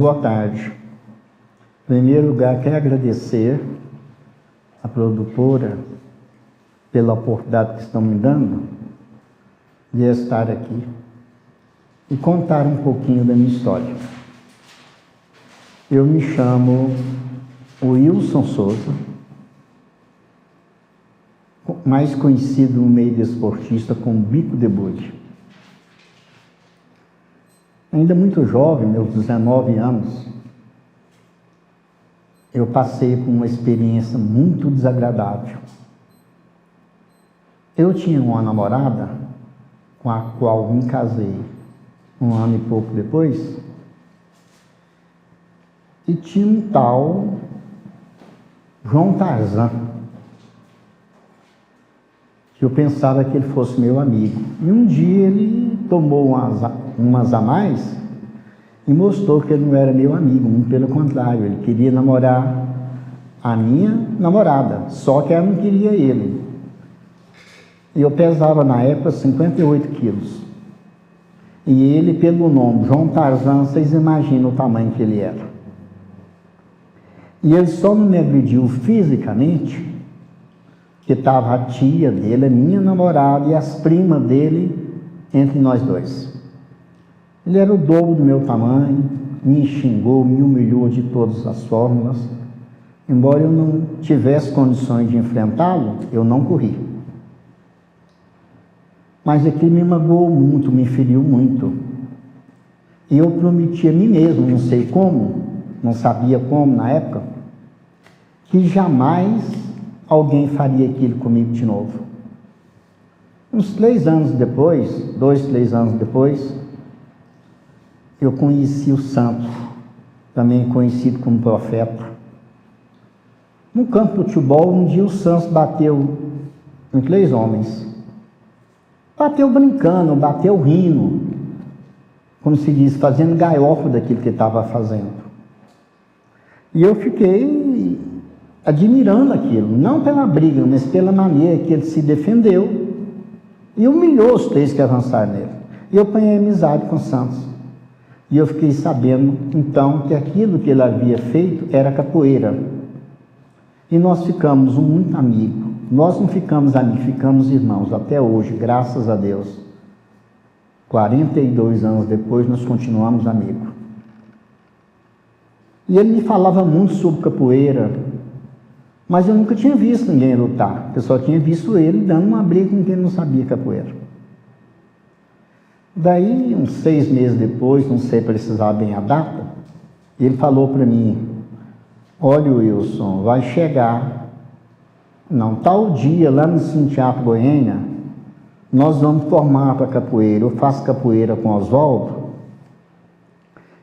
boa tarde. Em primeiro lugar, quero agradecer a produtora pela oportunidade que estão me dando de estar aqui e contar um pouquinho da minha história. Eu me chamo Wilson Souza, mais conhecido no meio desportista como Bico de Bode. Ainda muito jovem, meus 19 anos, eu passei por uma experiência muito desagradável. Eu tinha uma namorada com a qual me casei um ano e pouco depois, e tinha um tal João Tarzan, que eu pensava que ele fosse meu amigo. E um dia ele tomou umas a mais e mostrou que ele não era meu amigo, muito pelo contrário, ele queria namorar a minha namorada, só que ela não queria ele. E eu pesava na época 58 quilos. E ele, pelo nome João Tarzan, vocês imaginam o tamanho que ele era. E ele só não me agrediu fisicamente, que estava a tia dele, a minha namorada e as primas dele entre nós dois. Ele era o dobro do meu tamanho, me xingou, me humilhou de todas as formas. Embora eu não tivesse condições de enfrentá-lo, eu não corri. Mas aquilo me magoou muito, me feriu muito. E eu prometi a mim mesmo, não sei como, não sabia como na época, que jamais alguém faria aquilo comigo de novo. Uns 3 anos depois, 2, 3 anos depois, eu conheci o santo, também conhecido como profeta. No campo de futebol, um dia o Santos bateu em 3 homens. Bateu brincando, bateu rindo, como se diz, fazendo gaiofa daquilo que ele estava fazendo. E eu fiquei admirando aquilo, não pela briga, mas pela maneira que ele se defendeu e humilhou os 3 que avançaram nele. E eu ganhei amizade com o Santos. E eu fiquei sabendo, então, que aquilo que ele havia feito era capoeira. E nós ficamos muito amigos. Nós não ficamos amigos, ficamos irmãos até hoje, graças a Deus. 42 anos depois, nós continuamos amigos. E ele me falava muito sobre capoeira, mas eu nunca tinha visto ninguém lutar. Eu só tinha visto ele dando uma briga com quem não sabia capoeira. Daí, uns 6 meses depois, não sei precisar bem a data, ele falou para mim: olha, Wilson, vai chegar, não, tal dia, lá no Teatro Goiânia, nós vamos formar para capoeira. Eu faço capoeira com Oswaldo,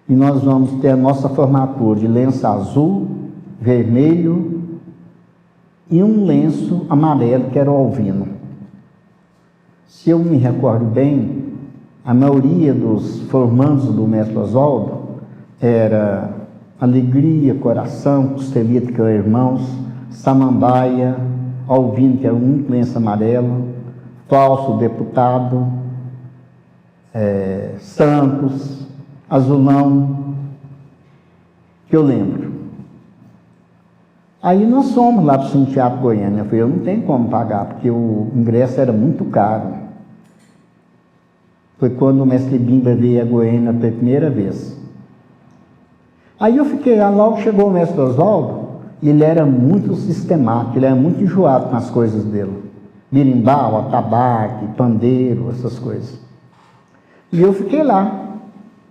e nós vamos ter a nossa formatura de lenço azul, vermelho, e um lenço amarelo, que era o alvino. Se eu me recordo bem, a maioria dos formandos do mestre Oswaldo era Alegria, Coração, Costelita, que eram irmãos, Samambaia, Alvino, que era um único lenço amarelo, Falso, Deputado, Santos, Azulão, que eu lembro. Aí nós fomos lá para o Teatro Goiânia. Eu falei, eu não tenho como pagar, porque o ingresso era muito caro. Foi quando o mestre Bimba veio a Goiânia pela primeira vez. Aí eu fiquei lá, logo chegou o mestre Oswaldo, e ele era muito sistemático, ele era muito enjoado com as coisas dele. Birimbau, atabaque, pandeiro, essas coisas. E eu fiquei lá,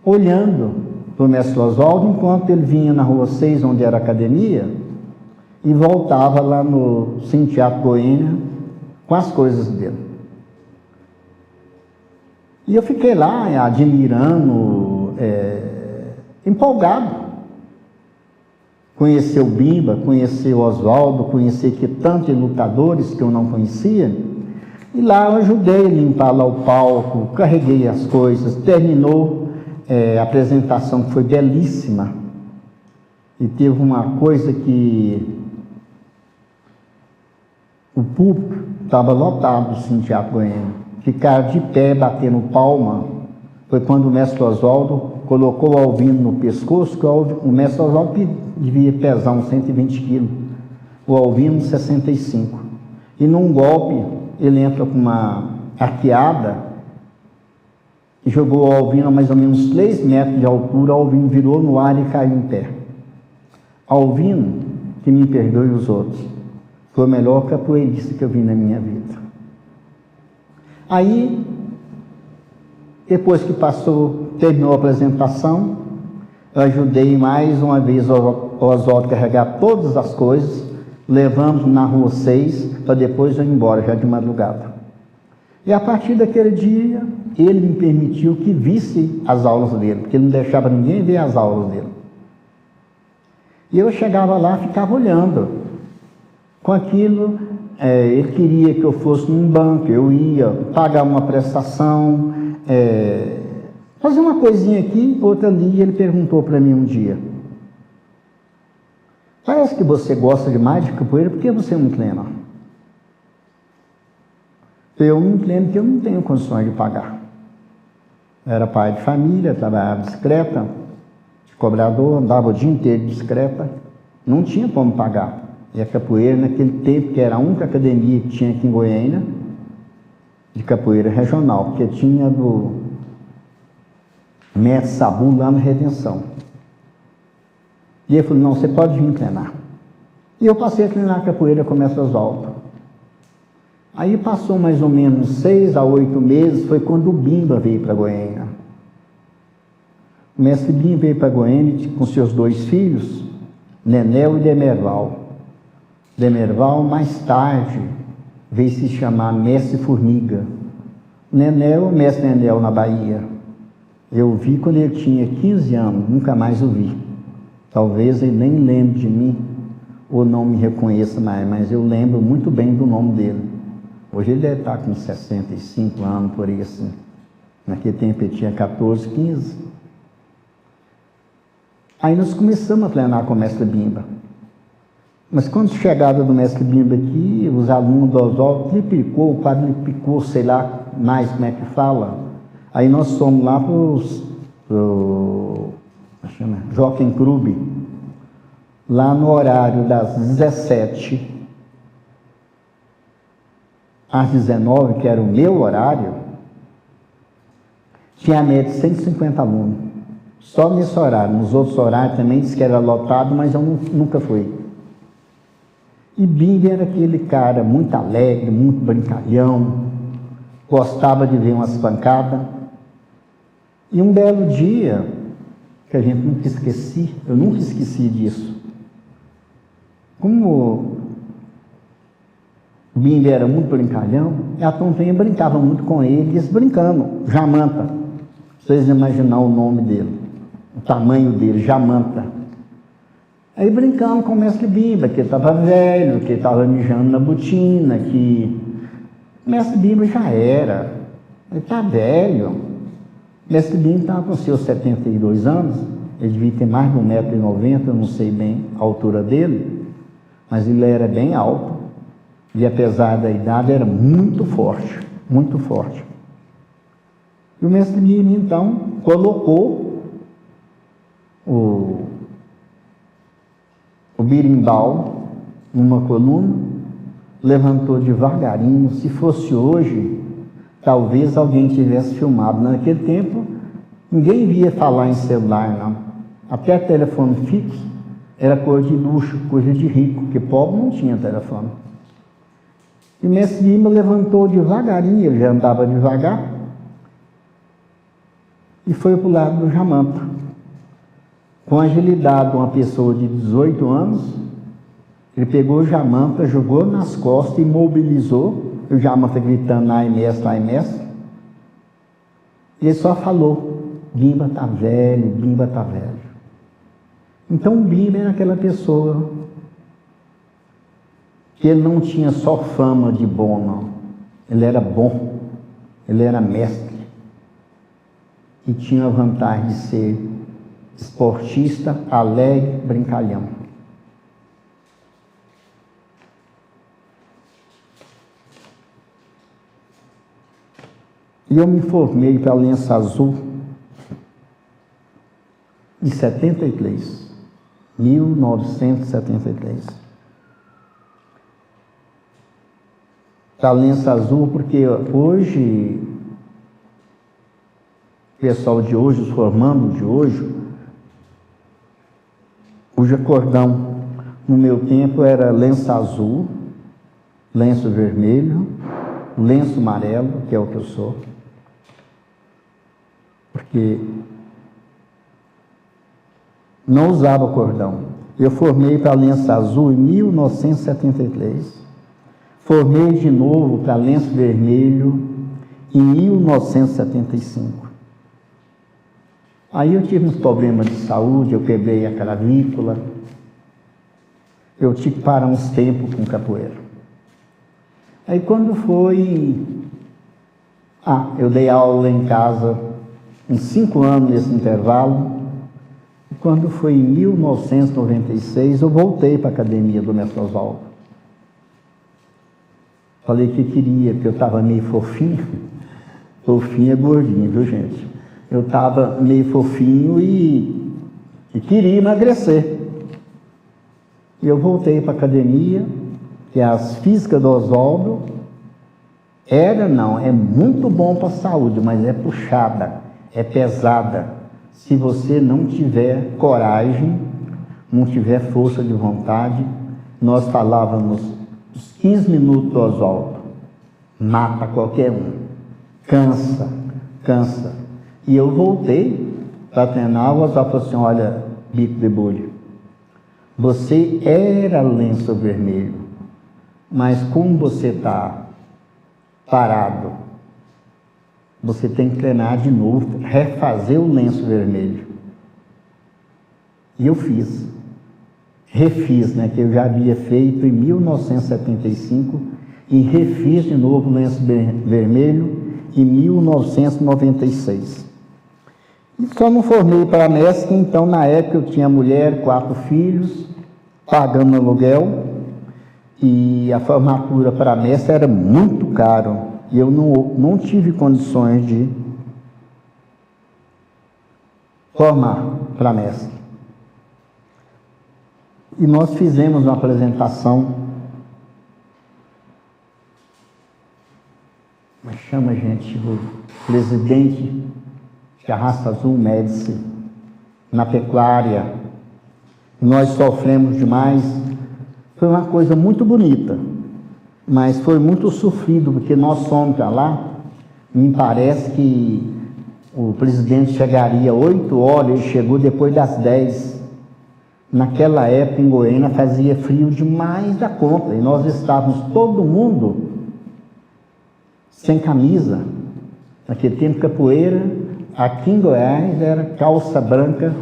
olhando para o mestre Oswaldo, enquanto ele vinha na Rua 6, onde era a academia, e voltava lá no Teatro Goiânia com as coisas dele. E eu fiquei lá admirando, empolgado. Conhecer o Bimba, conhecer o Oswaldo, conhecer que tantos lutadores que eu não conhecia. E lá eu ajudei a limpar lá o palco, carreguei as coisas, terminou a apresentação, que foi belíssima. E teve uma coisa que o público estava lotado do Teatro Goiânia. Ficaram de pé, batendo palma. Foi quando o mestre Oswaldo colocou o Alvino no pescoço, que o mestre Oswaldo devia pesar uns 120 quilos, o Alvino 65. E num golpe, ele entra com uma arqueada e jogou o Alvino a mais ou menos 3 metros de altura. O Alvino virou no ar e caiu em pé. Alvino, que me perdoe os outros, foi o melhor capoeirista que eu vi na minha vida. Aí, depois que terminou a apresentação, eu ajudei mais uma vez o Oswaldo a carregar todas as coisas, levamos na rua 6, para depois eu ir embora, já de madrugada. E a partir daquele dia, ele me permitiu que visse as aulas dele, porque ele não deixava ninguém ver as aulas dele. E eu chegava lá, ficava olhando. Com aquilo, ele queria que eu fosse num banco, eu ia pagar uma prestação, fazer uma coisinha aqui, outra ali. E ele perguntou para mim um dia: parece que você gosta demais de capoeira, por que você não treina? Eu não treino porque eu não tenho condições de pagar. Eu era pai de família, trabalhava de bicicleta, de cobrador, andava o dia inteiro de bicicleta, não tinha como pagar. E a capoeira, naquele tempo, que era a única academia que tinha aqui em Goiânia, de capoeira regional, porque tinha do mestre Sabu lá na Redenção. E ele falou: não, você pode vir treinar. E eu passei a treinar capoeira com o mestre Oswaldo. Aí passou mais ou menos 6 a 8 meses, foi quando o Bimba veio para Goiânia. O mestre Bimba veio para Goiânia com seus 2 filhos, Nenel e Demerval. Demerval, mais tarde, veio se chamar Mestre Formiga. Nenel, mestre Nenel na Bahia. Eu vi quando ele tinha 15 anos, nunca mais o vi. Talvez ele nem lembre de mim, ou não me reconheça mais, mas eu lembro muito bem do nome dele. Hoje ele deve estar com 65 anos, por aí assim. Naquele tempo ele tinha 14, 15. Aí nós começamos a treinar com o mestre Bimba. Mas quando chegada do mestre Bimba aqui, os alunos do Oswaldo triplicou, quadriplicou, sei lá mais como é que fala. Aí nós fomos lá pro Jockey Club, lá no horário das 17 às 19, que era o meu horário, tinha a média de 150 alunos. Só nesse horário. Nos outros horários também disse que era lotado, mas eu nunca fui. E Bimba era aquele cara muito alegre, muito brincalhão, gostava de ver umas pancadas. E um belo dia, que a gente nunca esqueci, eu nunca esqueci disso. Como o Bimba era muito brincalhão, a Tontinha brincava muito com ele, eles brincando, Jamanta. Vocês imaginam o nome dele, o tamanho dele, Jamanta. Aí brincando com o mestre Bimba, que ele estava velho, que ele estava mijando na botina, que o mestre Bimba já era, ele está velho. O mestre Bimba estava com seus 72 anos, ele devia ter mais de 1,90 m, eu não sei bem a altura dele, mas ele era bem alto, e apesar da idade era muito forte, muito forte. E o mestre Bimba então colocou o birimbau numa coluna, levantou devagarinho. Se fosse hoje, talvez alguém tivesse filmado. Naquele tempo, ninguém via falar em celular, não. Até telefone fixo era coisa de luxo, coisa de rico, porque pobre não tinha telefone. E o mestre Bimba levantou devagarinho, ele já andava devagar, e foi para o lado do Jamanta. Com agilidade, uma pessoa de 18 anos, ele pegou o Jamanta, jogou nas costas e imobilizou. O Jamanta gritando: ai mestre, ai mestre. E ele só falou: Bimba está velho, Bimba está velho. Então o Bimba era aquela pessoa que ele não tinha só fama de bom, não. Ele era bom, ele era mestre. E tinha a vantagem de ser esportista, alegre, brincalhão. E eu me formei para a Aliança Azul em 73, 1973. Para lenço azul, porque hoje, o pessoal de hoje, os formandos de hoje, cujo cordão no meu tempo era lenço azul, lenço vermelho, lenço amarelo, que é o que eu sou, porque não usava cordão. Eu formei para lenço azul em 1973, formei de novo para lenço vermelho em 1975. Aí eu tive uns problemas de saúde, eu quebrei a clavícula, eu tive que parar uns tempos com capoeira. Aí quando foi... eu dei aula em casa uns 5 anos nesse intervalo. E quando foi em 1996, eu voltei para a academia do Mestre Oswaldo. Falei que queria, porque eu estava meio fofinho. Fofinho é gordinho, viu, gente? Eu estava meio fofinho e queria emagrecer. E eu voltei para a academia, que as físicas do Oswaldo é muito bom para a saúde, mas é puxada, é pesada. Se você não tiver coragem, não tiver força de vontade, nós falávamos os 15 minutos do Oswaldo, mata qualquer um, cansa. E eu voltei para treinar, o Oswaldo falou assim, olha, bico de bolho, você era lenço vermelho, mas como você está parado, você tem que treinar de novo, refazer o lenço vermelho. E eu refiz, que eu já havia feito em 1975, e refiz de novo o lenço vermelho em 1996. E só não formei para mestre, então na época eu tinha mulher, 4 filhos, pagando aluguel, e a formatura para mestre era muito caro, e eu não tive condições de formar para mestre. E nós fizemos uma apresentação, como chama, gente, o presidente de Arrasta Azul Médici, na pecuária. Nós sofremos demais. Foi uma coisa muito bonita, mas foi muito sofrido, porque nós fomos para lá, me parece que o presidente chegaria 8 horas, ele chegou depois das 10. Naquela época, em Goiânia, fazia frio demais da conta, e nós estávamos todo mundo sem camisa. Naquele tempo, capoeira, aqui em Goiás, era calça branca,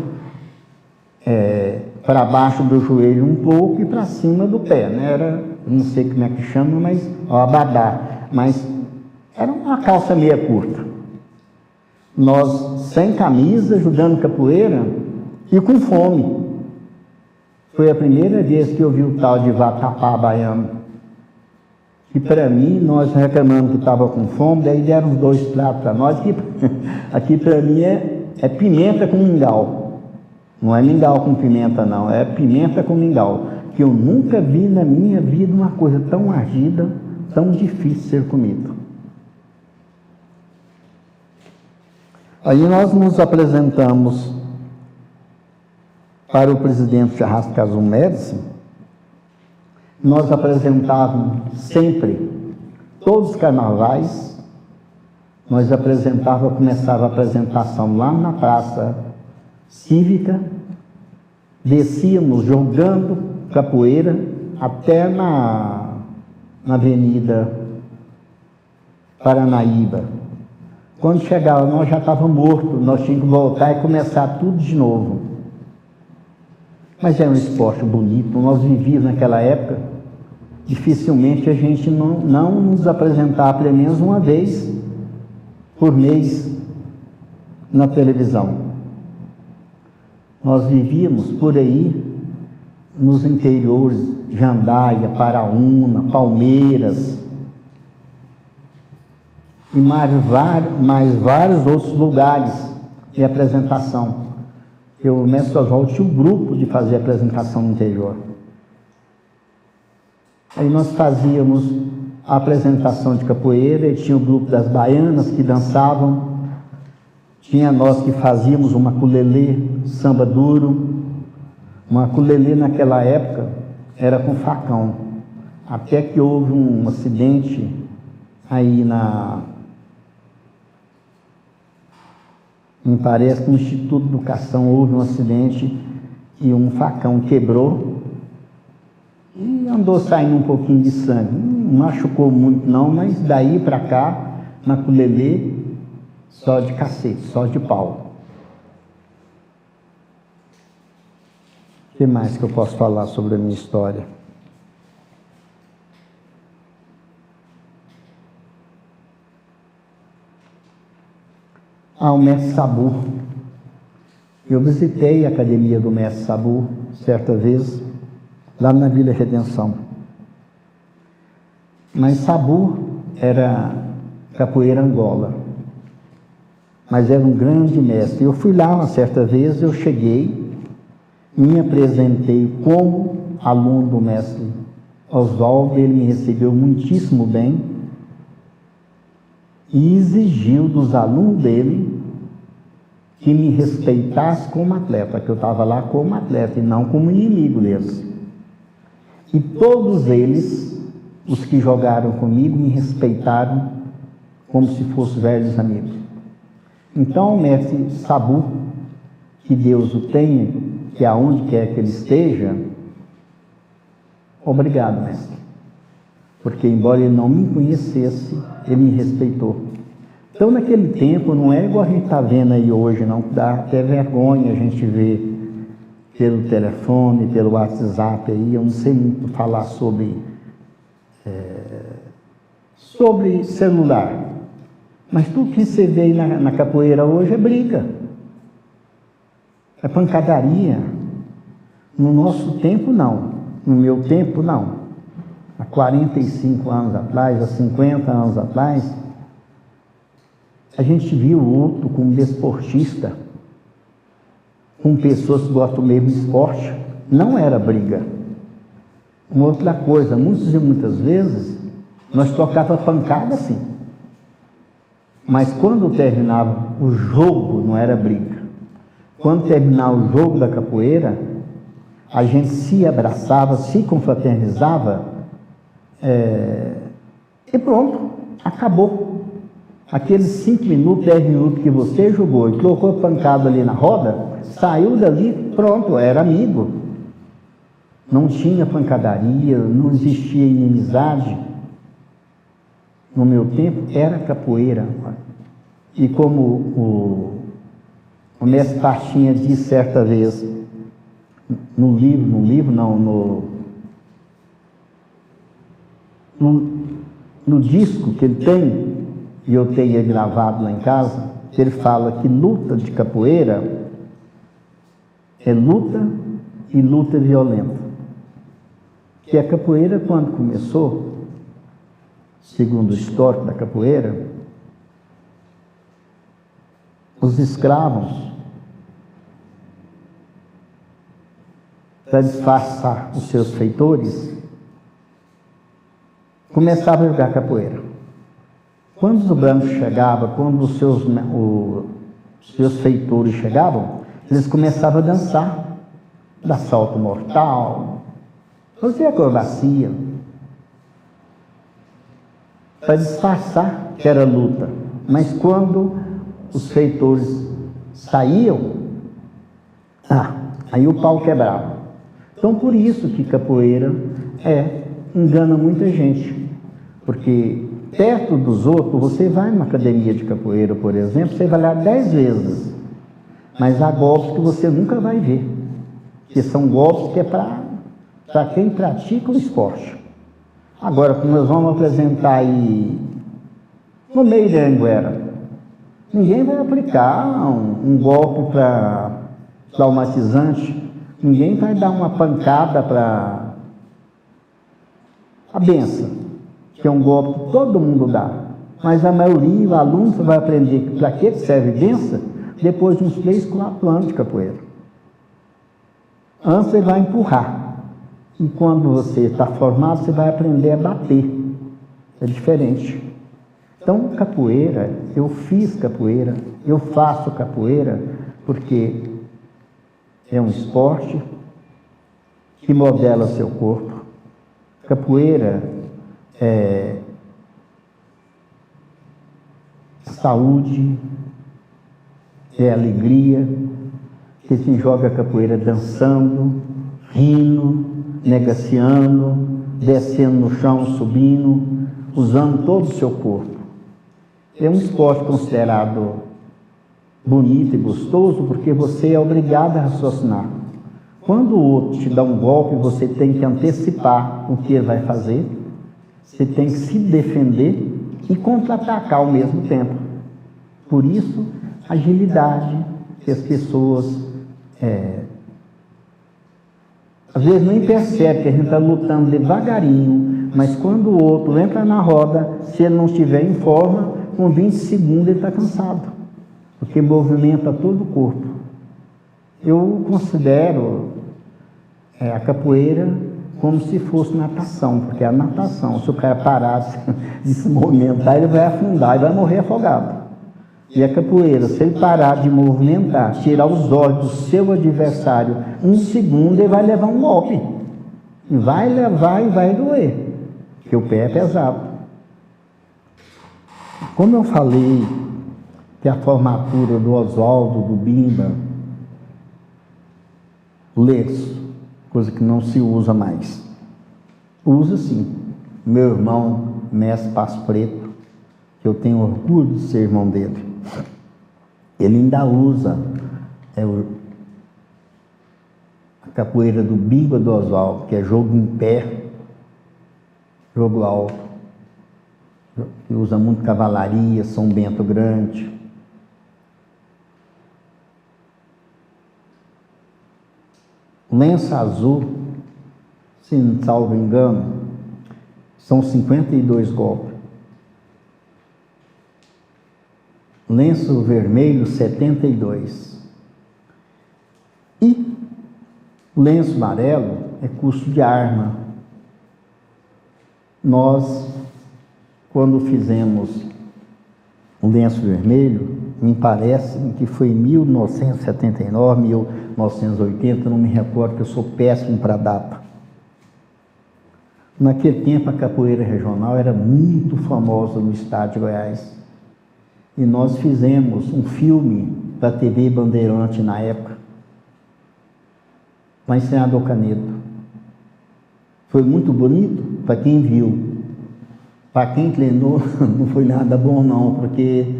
para baixo do joelho um pouco e para cima do pé, Era, não sei como é que chama, mas abadá, mas era uma calça meia curta. Nós sem camisa, ajudando capoeira e com fome. Foi a primeira vez que eu vi o tal de vatapá baiano. E para mim, nós reclamamos que estava com fome, daí deram uns 2 pratos para nós, que aqui para mim é pimenta com mingau. Não é mingau com pimenta, não, é pimenta com mingau. Que eu nunca vi na minha vida uma coisa tão ardida, tão difícil de ser comido. Aí nós nos apresentamos para o presidente de Arrasta Azul Médici. Nós apresentávamos sempre, todos os carnavais, nós começava a apresentação lá na Praça Cívica, descíamos jogando capoeira até na Avenida Paranaíba. Quando chegava, nós já estávamos mortos, nós tínhamos que voltar e começar tudo de novo. Mas era um esporte bonito, nós vivíamos naquela época, dificilmente a gente não nos apresentava pelo menos uma vez por mês na televisão. Nós vivíamos por aí, nos interiores, Jandaia, Paraúna, Palmeiras, e mais vários outros lugares de apresentação. o mestre Oswaldo tinha um grupo de fazer apresentação no interior. Aí nós fazíamos a apresentação de capoeira, e tinha o grupo das baianas que dançavam, tinha nós que fazíamos uma maculelê, samba duro. Uma maculelê naquela época era com facão, até que houve um acidente aí me parece que no Instituto de Educação houve um acidente e um facão quebrou e andou saindo um pouquinho de sangue. Não machucou muito não, mas daí para cá, na maculelê, só de cacete, só de pau. O que mais que eu posso falar sobre a minha história? O mestre Sabu. Eu visitei a academia do mestre Sabu certa vez, lá na Vila Redenção. Mas Sabu era capoeira Angola, mas era um grande mestre. Eu fui lá uma certa vez, eu cheguei, me apresentei como aluno do mestre Oswaldo, ele me recebeu muitíssimo bem e exigiu dos alunos dele que me respeitasse como atleta, que eu estava lá como atleta e não como inimigo deles. E todos eles, os que jogaram comigo, me respeitaram como se fossem velhos amigos. Então o mestre Sabu, que Deus o tenha, que aonde quer que ele esteja, obrigado, mestre. Porque embora ele não me conhecesse, ele me respeitou. Então naquele tempo não é igual a gente está vendo aí hoje, não, dá até vergonha a gente ver pelo telefone, pelo WhatsApp aí. Eu não sei muito falar sobre celular, mas tudo que você vê aí na capoeira hoje é briga, é pancadaria. No nosso tempo não, no meu tempo não. Há 45 anos atrás, há 50 anos atrás, a gente viu o outro como desportista, com pessoas que gostam do mesmo esporte, não era briga. Uma outra coisa, muitas e muitas vezes, nós tocava pancada assim, mas quando terminava o jogo, não era briga. Quando terminava o jogo da capoeira, a gente se abraçava, se confraternizava, e pronto, acabou. Aqueles 5 minutos, 10 minutos que você jogou e colocou pancada ali na roda, saiu dali, pronto, era amigo. Não tinha pancadaria, não existia inimizade. No meu tempo, era capoeira. E como o mestre Pastinha disse certa vez, no disco que ele tem, e eu tenho ele gravado lá em casa, ele fala que luta de capoeira é luta e luta violenta. Que a capoeira, quando começou, segundo o histórico da capoeira, os escravos, para disfarçar os seus feitores, começavam a jogar capoeira. Quando os brancos chegavam, quando os seus feitores chegavam, eles começavam a dançar, dar salto mortal, fazer acrobacia, para disfarçar que era luta. Mas quando os feitores saíam, aí o pau quebrava. Então por isso que capoeira engana muita gente, porque perto dos outros, você vai numa academia de capoeira, por exemplo, você vai lá 10 vezes, mas há golpes que você nunca vai ver, que são golpes que é para quem pratica o esporte. Agora, como nós vamos apresentar aí no meio da Anguera, ninguém vai aplicar um golpe para traumatizante, ninguém vai dar uma pancada para a benção, que é um golpe que todo mundo dá, mas a maioria, o aluno vai aprender para que serve benção depois de uns 3, 4 anos de capoeira. Antes você vai empurrar. E quando você está formado, você vai aprender a bater. É diferente. Então, capoeira, eu fiz capoeira, eu faço capoeira, porque é um esporte que modela seu corpo. Capoeira é saúde, é alegria, que se joga capoeira dançando, rindo, negaciando, descendo no chão, subindo, usando todo o seu corpo. É um esporte considerado bonito e gostoso, porque você é obrigado a raciocinar. Quando o outro te dá um golpe, você tem que antecipar o que ele vai fazer, você tem que se defender e contra-atacar ao mesmo tempo. Por isso, agilidade, que as pessoas às vezes nem percebem que a gente está lutando devagarinho, mas quando o outro entra na roda, se ele não estiver em forma, com 20 segundos ele está cansado, porque movimenta todo o corpo. Eu considero a capoeira como se fosse natação, porque a natação, se o cara parar de se movimentar, ele vai afundar e vai morrer afogado. E a capoeira, se ele parar de movimentar, tirar os olhos do seu adversário, um segundo ele vai levar um golpe. E vai levar e vai doer, porque o pé é pesado. Como eu falei que a formatura do Oswaldo, do Bimba, lenço, coisa que não se usa mais. Usa sim. Meu irmão, mestre Passo Preto, que eu tenho orgulho de ser irmão dele, ele ainda usa a capoeira do Bimba do Oswaldo, que é jogo em pé, jogo alto, que usa muito cavalaria, São Bento Grande. Lenço azul, se não salvo engano, são 52 golpes. Lenço vermelho, 72. E lenço amarelo é curso de arma. Nós, quando fizemos o lenço vermelho, me parece que foi em 1979, 1980, não me recordo, que eu sou péssimo para data. Naquele tempo a capoeira regional era muito famosa no estado de Goiás. E nós fizemos um filme para a TV Bandeirante na época, para Senador Canedo. Foi muito bonito para quem viu. Para quem treinou, não foi nada bom não, porque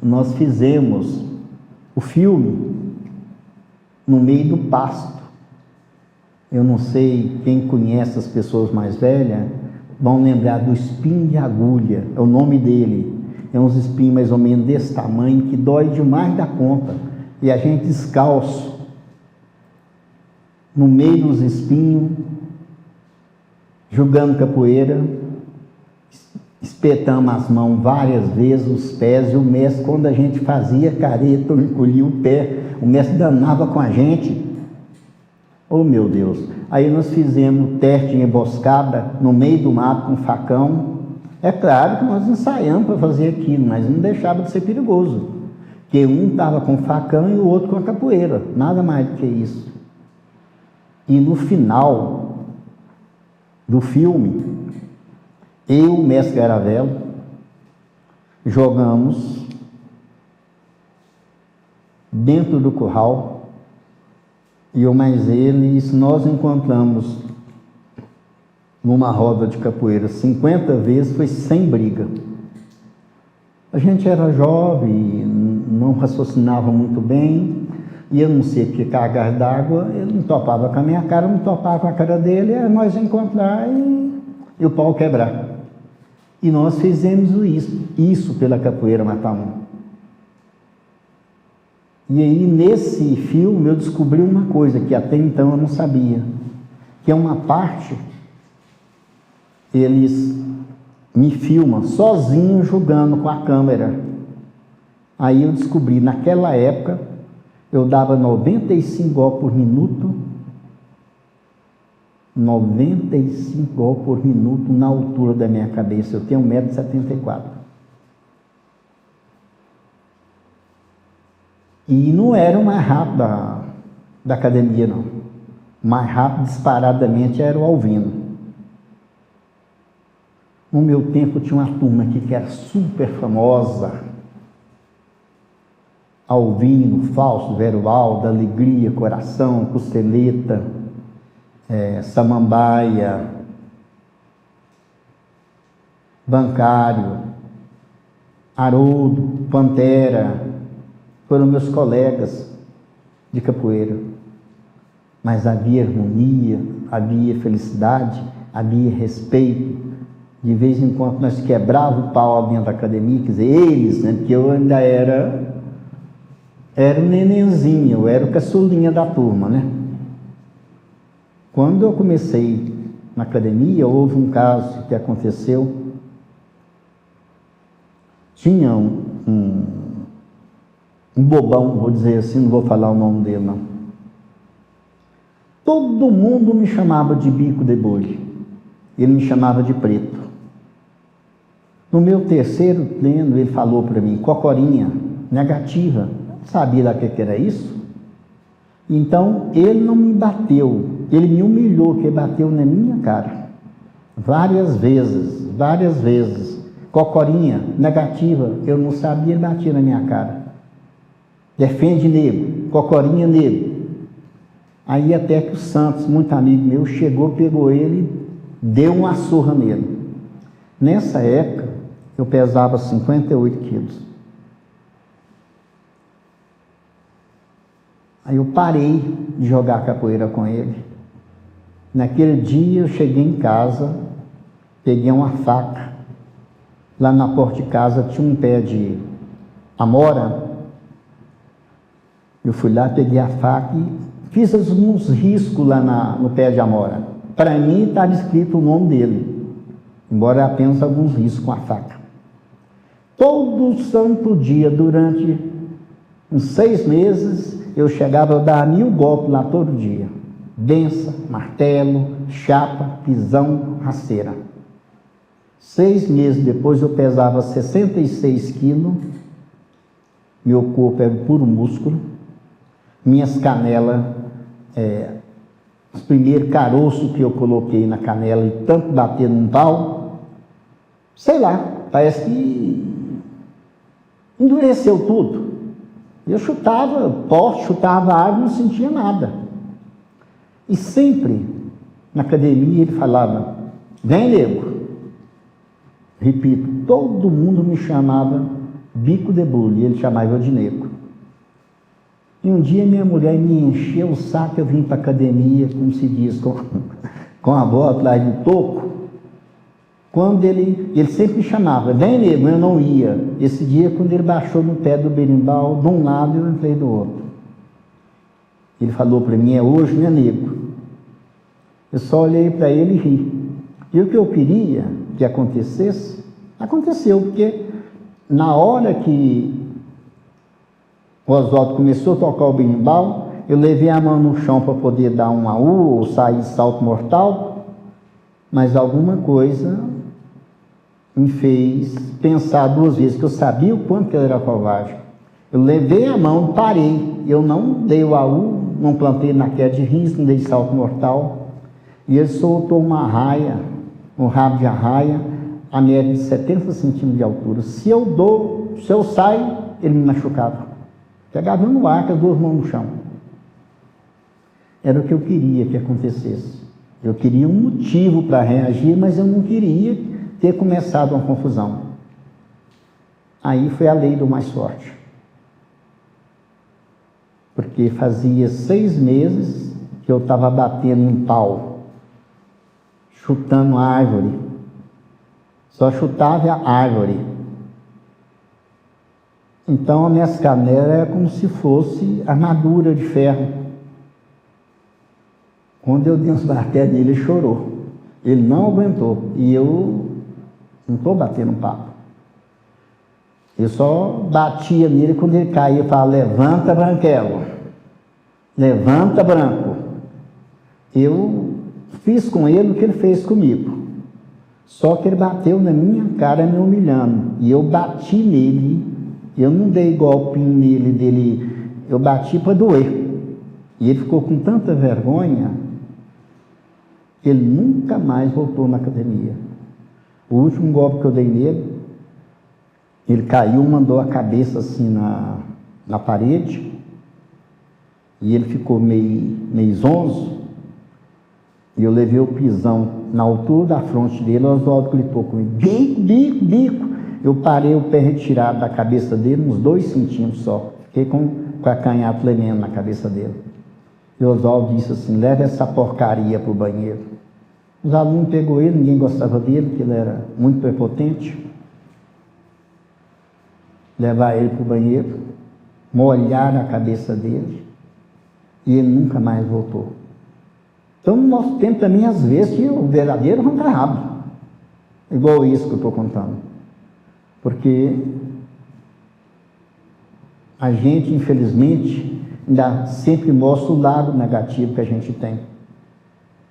nós fizemos o filme no meio do pasto. Eu não sei, quem conhece as pessoas mais velhas, vão lembrar do espinho de agulha, é o nome dele. É uns espinhos mais ou menos desse tamanho, que dói demais da conta. E a gente descalço, no meio dos espinhos, jogando capoeira, espetamos as mãos várias vezes, os pés, e o mestre, quando a gente fazia careta, eu encolhia o pé, o mestre danava com a gente. Oh meu Deus! Aí nós fizemos teste em emboscada, no meio do mato, com facão. É claro que nós ensaiamos para fazer aquilo, mas não deixava de ser perigoso. Porque um estava com facão e o outro com a capoeira, nada mais do que isso. E no final do filme, eu, o mestre Garavelo, jogamos dentro do curral, e eu mais ele, e se nós encontramos numa roda de capoeira 50 vezes, foi sem briga. A gente era jovem, não raciocinava muito bem, e eu não sei porque cargas d'água, ele não topava com a minha cara, não topava com a cara dele, é nós encontrar e o pau quebrar. E nós fizemos isso pela capoeira Mata-Um. E aí, nesse filme, eu descobri uma coisa que até então eu não sabia, que é uma parte, eles me filmam sozinho jogando com a câmera. Aí eu descobri, naquela época, eu dava 95 golpes por minuto 95 golpes por minuto na altura da minha cabeça. Eu tenho 1,74 m. E não era o mais rápido da academia, não. O mais rápido, disparadamente, era o Alvino. No meu tempo, tinha uma turma aqui que era super famosa. Alvino, Fausto, Verualdo, Alegria, Coração, Costeleta, Samambaia, Bancário, Haroldo, Pantera, foram meus colegas de capoeira. Mas havia harmonia, havia felicidade, havia respeito. De vez em quando nós quebrávamos o pau dentro da academia, quer dizer, eles, né? Porque eu ainda era o nenenzinho, eu era o caçulinha da turma, né? Quando eu comecei na academia, houve um caso que aconteceu. Tinha um bobão, vou dizer assim, não vou falar o nome dele, não. Todo mundo me chamava de bico de boi. Ele me chamava de preto. No meu terceiro treino, ele falou para mim, cocorinha, negativa. Eu sabia lá o que era isso? Então, ele não me bateu, ele me humilhou, que ele bateu na minha cara. Várias vezes. Cocorinha, negativa, eu não sabia, ele batia na minha cara. Defende negro, cocorinha negro. Aí até que o Santos, muito amigo meu, chegou, pegou ele, deu uma surra nele. Nessa época, eu pesava 58 quilos. Aí eu parei de jogar capoeira com ele. Naquele dia eu cheguei em casa, peguei uma faca. Lá na porta de casa tinha um pé de amora. Eu fui lá, peguei a faca e fiz uns riscos lá no pé de amora. Para mim estava escrito o nome dele, embora apenas alguns riscos com a faca. Todo santo dia, durante uns 6 meses, eu chegava a dar 1000 golpes lá todo dia. Benção, martelo, chapa, pisão, rasteira. 6 meses depois eu pesava 66 quilos, meu corpo era puro músculo, minhas canelas, os primeiros caroços que eu coloquei na canela e tanto bater num pau, sei lá, parece que endureceu tudo. Eu chutava poste, chutava árvore, não sentia nada. E sempre, na academia, ele falava, vem nego. Repito, todo mundo me chamava bico de bule, ele chamava eu de nego. E um dia minha mulher me encheu o saco, eu vim para a academia, como se diz, com a bota lá de toco. Quando ele sempre me chamava, vem nego, eu não ia. Esse dia, quando ele baixou no pé do berimbau, de um lado eu entrei do outro. Ele falou para mim, é hoje, né nego? Eu só olhei para ele e ri. E o que eu queria que acontecesse, aconteceu, porque na hora que o Oswaldo começou a tocar o berimbau, eu levei a mão no chão para poder dar um AU ou sair de salto mortal, mas alguma coisa me fez pensar 2 vezes, que eu sabia o quanto que ele era covarde. Eu levei a mão, parei, eu não dei o AU, não plantei na queda de risco, não dei salto mortal, e ele soltou uma raia, um rabo de arraia, a média de 70 centímetros de altura. Se eu saio, ele me machucava. Pegava eu no ar, com as 2 mãos no chão. Era o que eu queria que acontecesse. Eu queria um motivo para reagir, mas eu não queria ter começado uma confusão. Aí foi a lei do mais forte. Porque fazia 6 meses que eu estava batendo em pau, chutando árvore. Só chutava a árvore. Então, a minha canela era como se fosse armadura de ferro. Quando eu dei uns martelos nele, ele chorou. Ele não aguentou. E eu não estou batendo papo. Eu só batia nele quando ele caía e falava, levanta, Branquelo. Levanta, Branco. Eu fiz com ele o que ele fez comigo. Só que ele bateu na minha cara me humilhando. E eu bati nele. Eu não dei golpinho nele dele. Eu bati para doer. E ele ficou com tanta vergonha que ele nunca mais voltou na academia. O último golpe que eu dei nele, ele caiu, mandou a cabeça assim na parede. E ele ficou meio zonzo. E eu levei o pisão na altura da fronte dele. O Oswaldo gritou comigo: bico, bico, bico. Eu parei o pé retirado da cabeça dele, uns 2 centímetros só. Fiquei com a canhata tremendo na cabeça dele. E o Oswaldo disse assim: leva essa porcaria para o banheiro. Os alunos pegou ele, ninguém gostava dele, porque ele era muito prepotente. Levar ele para o banheiro, molhar a cabeça dele, e ele nunca mais voltou. Então, no nosso tempo também, às vezes, tinha o verdadeiro arranca-rabo. Igual isso que eu estou contando. Porque a gente, infelizmente, ainda sempre mostra o lado negativo que a gente tem.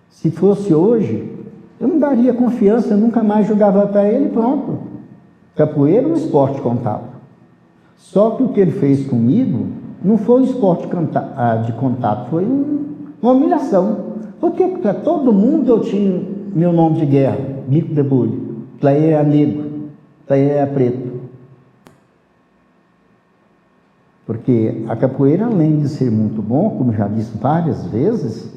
Se fosse hoje, eu não daria confiança, eu nunca mais jogava para ele e pronto. Capoeira é um esporte de contato. Só que o que ele fez comigo não foi um esporte de contato, foi uma humilhação. Porque para todo mundo eu tinha meu nome de guerra, bico de bulho. Para ele era negro, para ele era preto. Porque a capoeira, além de ser muito bom, como já disse várias vezes,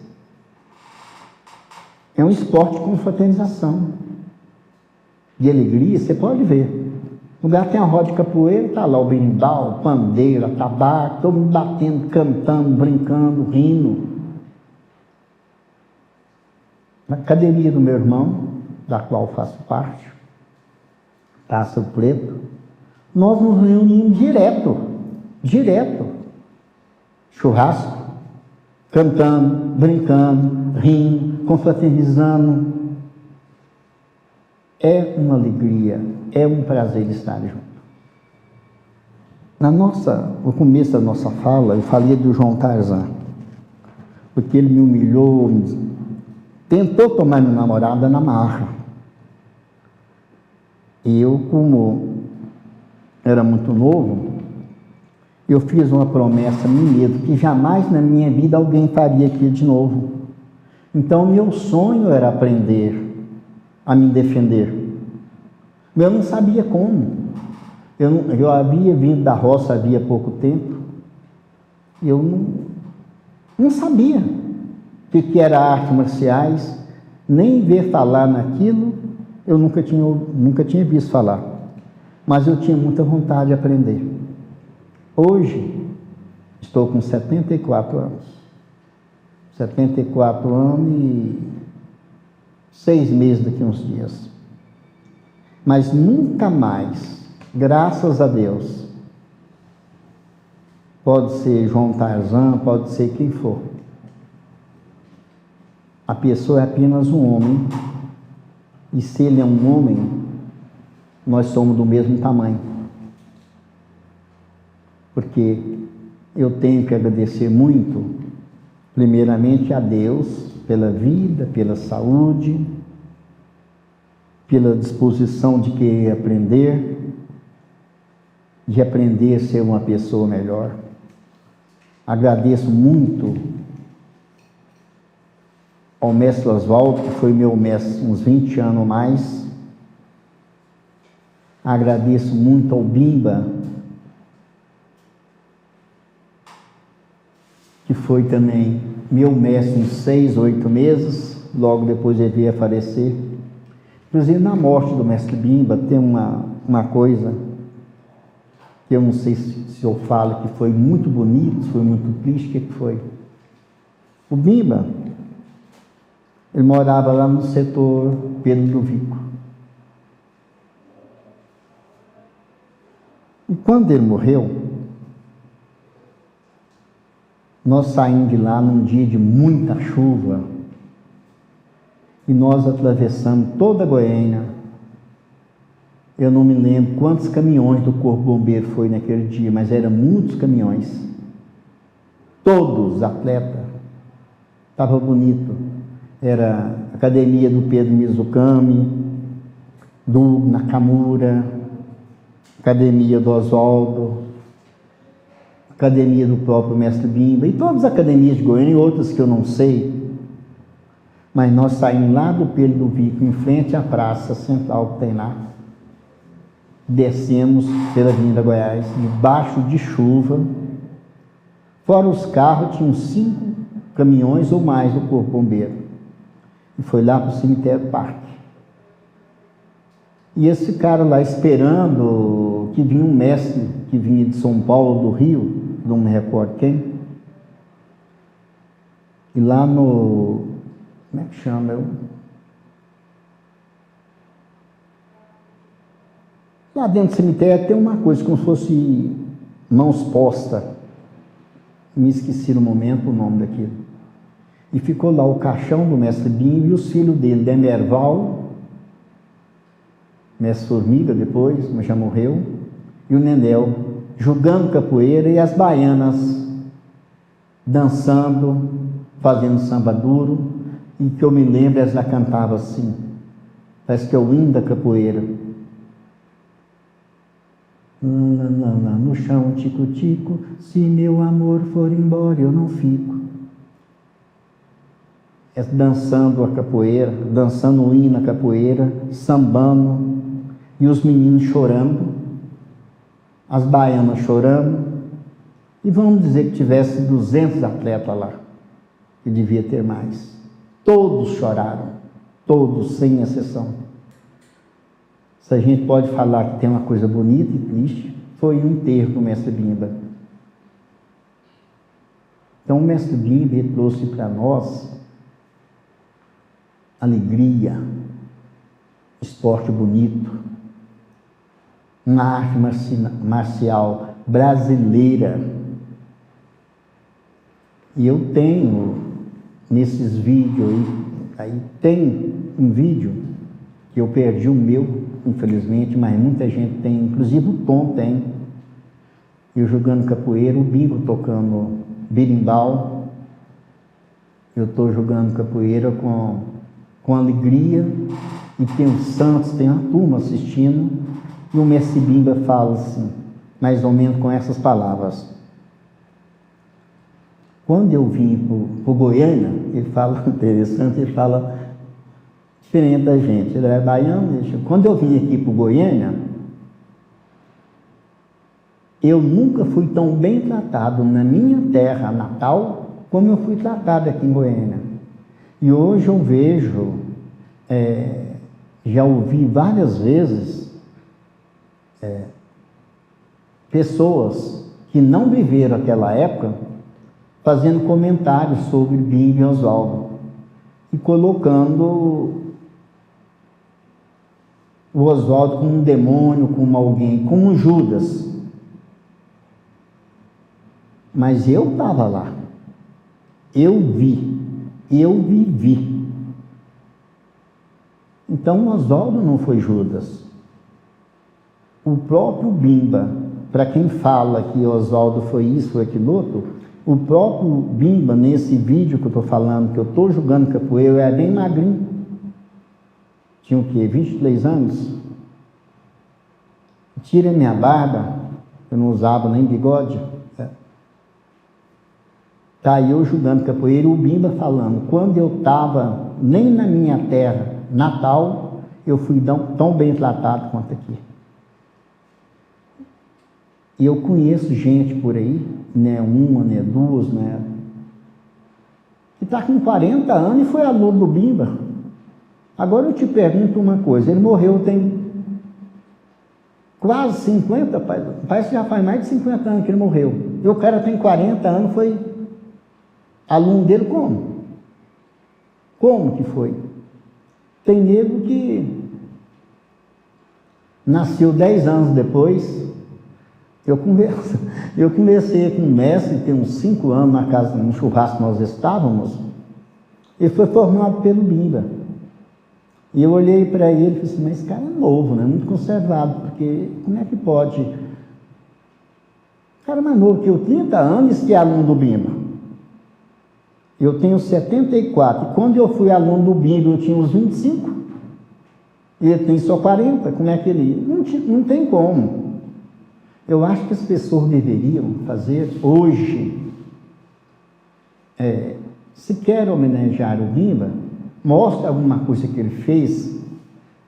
é um esporte de confraternização, de alegria. Você pode ver. No lugar tem a roda de capoeira, está lá o berimbau, pandeira, tabaco, todo mundo batendo, cantando, brincando, rindo. Na academia do meu irmão, da qual faço parte, Taça Preto, nós nos reunimos direto. Churrasco, cantando, brincando, rindo, confraternizando. É uma alegria, é um prazer estar junto. No começo da nossa fala, eu falei do João Tarzan, porque ele me humilhou, tentou tomar minha namorada na marra. E eu, como era muito novo, eu fiz uma promessa a mim mesmo, que jamais na minha vida alguém faria aquilo de novo. Então, meu sonho era aprender a me defender. Eu não sabia como. Eu havia vindo da roça havia pouco tempo. E eu não sabia o que era artes marciais, nem ver falar naquilo, eu nunca tinha visto falar. Mas eu tinha muita vontade de aprender. Hoje, estou com 74 anos. 74 anos e 6 meses daqui a uns dias. Mas nunca mais, graças a Deus, pode ser João Tarzan, pode ser quem for. A pessoa é apenas um homem, e se ele é um homem, nós somos do mesmo tamanho. Porque eu tenho que agradecer muito, primeiramente a Deus, pela vida, pela saúde, pela disposição de querer aprender, de aprender a ser uma pessoa melhor. Agradeço muito ao mestre Oswaldo, que foi meu mestre uns 20 anos ou mais. Agradeço muito ao Bimba, que foi também meu mestre uns 6, 8 meses, logo depois ele veio a falecer. Inclusive, na morte do mestre Bimba, tem uma coisa que eu não sei se eu falo que foi muito bonito, se foi muito triste. O que foi? O Bimba, ele morava lá no setor Pedro do Vico. E quando ele morreu, nós saímos de lá num dia de muita chuva e nós atravessamos toda a Goiânia. Eu não me lembro quantos caminhões do Corpo Bombeiro foi naquele dia, mas eram muitos caminhões. Todos atletas. Estava bonito. era a academia do Pedro Mizukami, do Nakamura, academia do Oswaldo, academia do próprio Mestre Bimba, e todas as academias de Goiânia e outras que eu não sei, mas nós saímos lá do Pedro do Vico, em frente à praça central que tem lá, descemos pela Avenida Goiás, debaixo de chuva, fora os carros, tinham 5 caminhões ou mais do Corpo Bombeiro, e foi lá para o cemitério Parque. E esse cara lá esperando que vinha um mestre que vinha de São Paulo, do Rio, não me recordo quem, e lá no, como é que chama? Lá dentro do cemitério tem uma coisa como se fosse mãos postas, me esqueci no momento o nome daquilo, e ficou lá o caixão do Mestre Bimba e os filhos dele, Demerval, Mestre Formiga depois, mas já morreu, e o Nenel, jogando capoeira, e as baianas dançando, fazendo samba duro, e que eu me lembro, elas já cantavam assim, parece que é o hino da capoeira. No chão, tico-tico, se meu amor for embora, eu não fico. É dançando a capoeira, dançando o hino na capoeira, sambando, e os meninos chorando, as baianas chorando, e vamos dizer que tivesse 200 atletas lá, que devia ter mais. Todos choraram, todos, sem exceção. Se a gente pode falar que tem uma coisa bonita e triste, foi o enterro do Mestre Bimba. Então o Mestre Bimba ele trouxe para nós alegria, esporte bonito, uma arte marcial brasileira. E eu tenho, nesses vídeos aí tem um vídeo que eu perdi o meu, infelizmente, mas muita gente tem, inclusive o Tom tem, eu jogando capoeira, o Bingo tocando berimbau, eu estou jogando capoeira com alegria, e tem o Santos, tem uma turma assistindo, e o Mestre Bimba fala assim, mais ou menos com essas palavras. Quando eu vim para o Goiânia, ele fala interessante, ele fala diferente da gente, ele é baiano, quando eu vim aqui para o Goiânia, eu nunca fui tão bem tratado na minha terra natal, como eu fui tratado aqui em Goiânia. E hoje eu vejo, já ouvi várias vezes, pessoas que não viveram aquela época, fazendo comentários sobre Bimba e Oswaldo, e colocando o Oswaldo como um demônio, como alguém, como um Judas. Mas eu estava lá, eu vi, eu vivi. Então o Oswaldo não foi Judas. O próprio Bimba, para quem fala que Oswaldo foi isso, foi aquilo outro, o próprio Bimba, nesse vídeo que eu estou falando, que eu estou jogando capoeira, eu era bem magrinho. Tinha o quê? 23 anos? Tira minha barba, eu não usava nem bigode. Tá eu jogando capoeira e o Bimba falando, quando eu estava nem na minha terra natal, eu fui tão bem tratado quanto aqui. E eu conheço gente por aí, né, uma, né, duas, né, que está com 40 anos e foi aluno do Bimba. Agora eu te pergunto uma coisa, ele morreu tem quase 50, parece que já faz mais de 50 anos que ele morreu. E o cara tem 40 anos, foi aluno dele como? Como que foi? Tem nego que nasceu 10 anos depois. Eu conversei com um mestre, tem uns 5 anos, na casa, no churrasco nós estávamos, ele foi formado pelo Bimba. E eu olhei para ele e falei assim, mas esse cara é novo, né? Muito conservado, porque como é que pode? O cara mais novo que eu, 30 anos, que é aluno do Bimba. Eu tenho 74. Quando eu fui aluno do Bimba, eu tinha uns 25. E ele tem só 40. Como é que ele... Não tem como. Eu acho que as pessoas deveriam fazer hoje, se quer homenagear o Bimba, mostra alguma coisa que ele fez,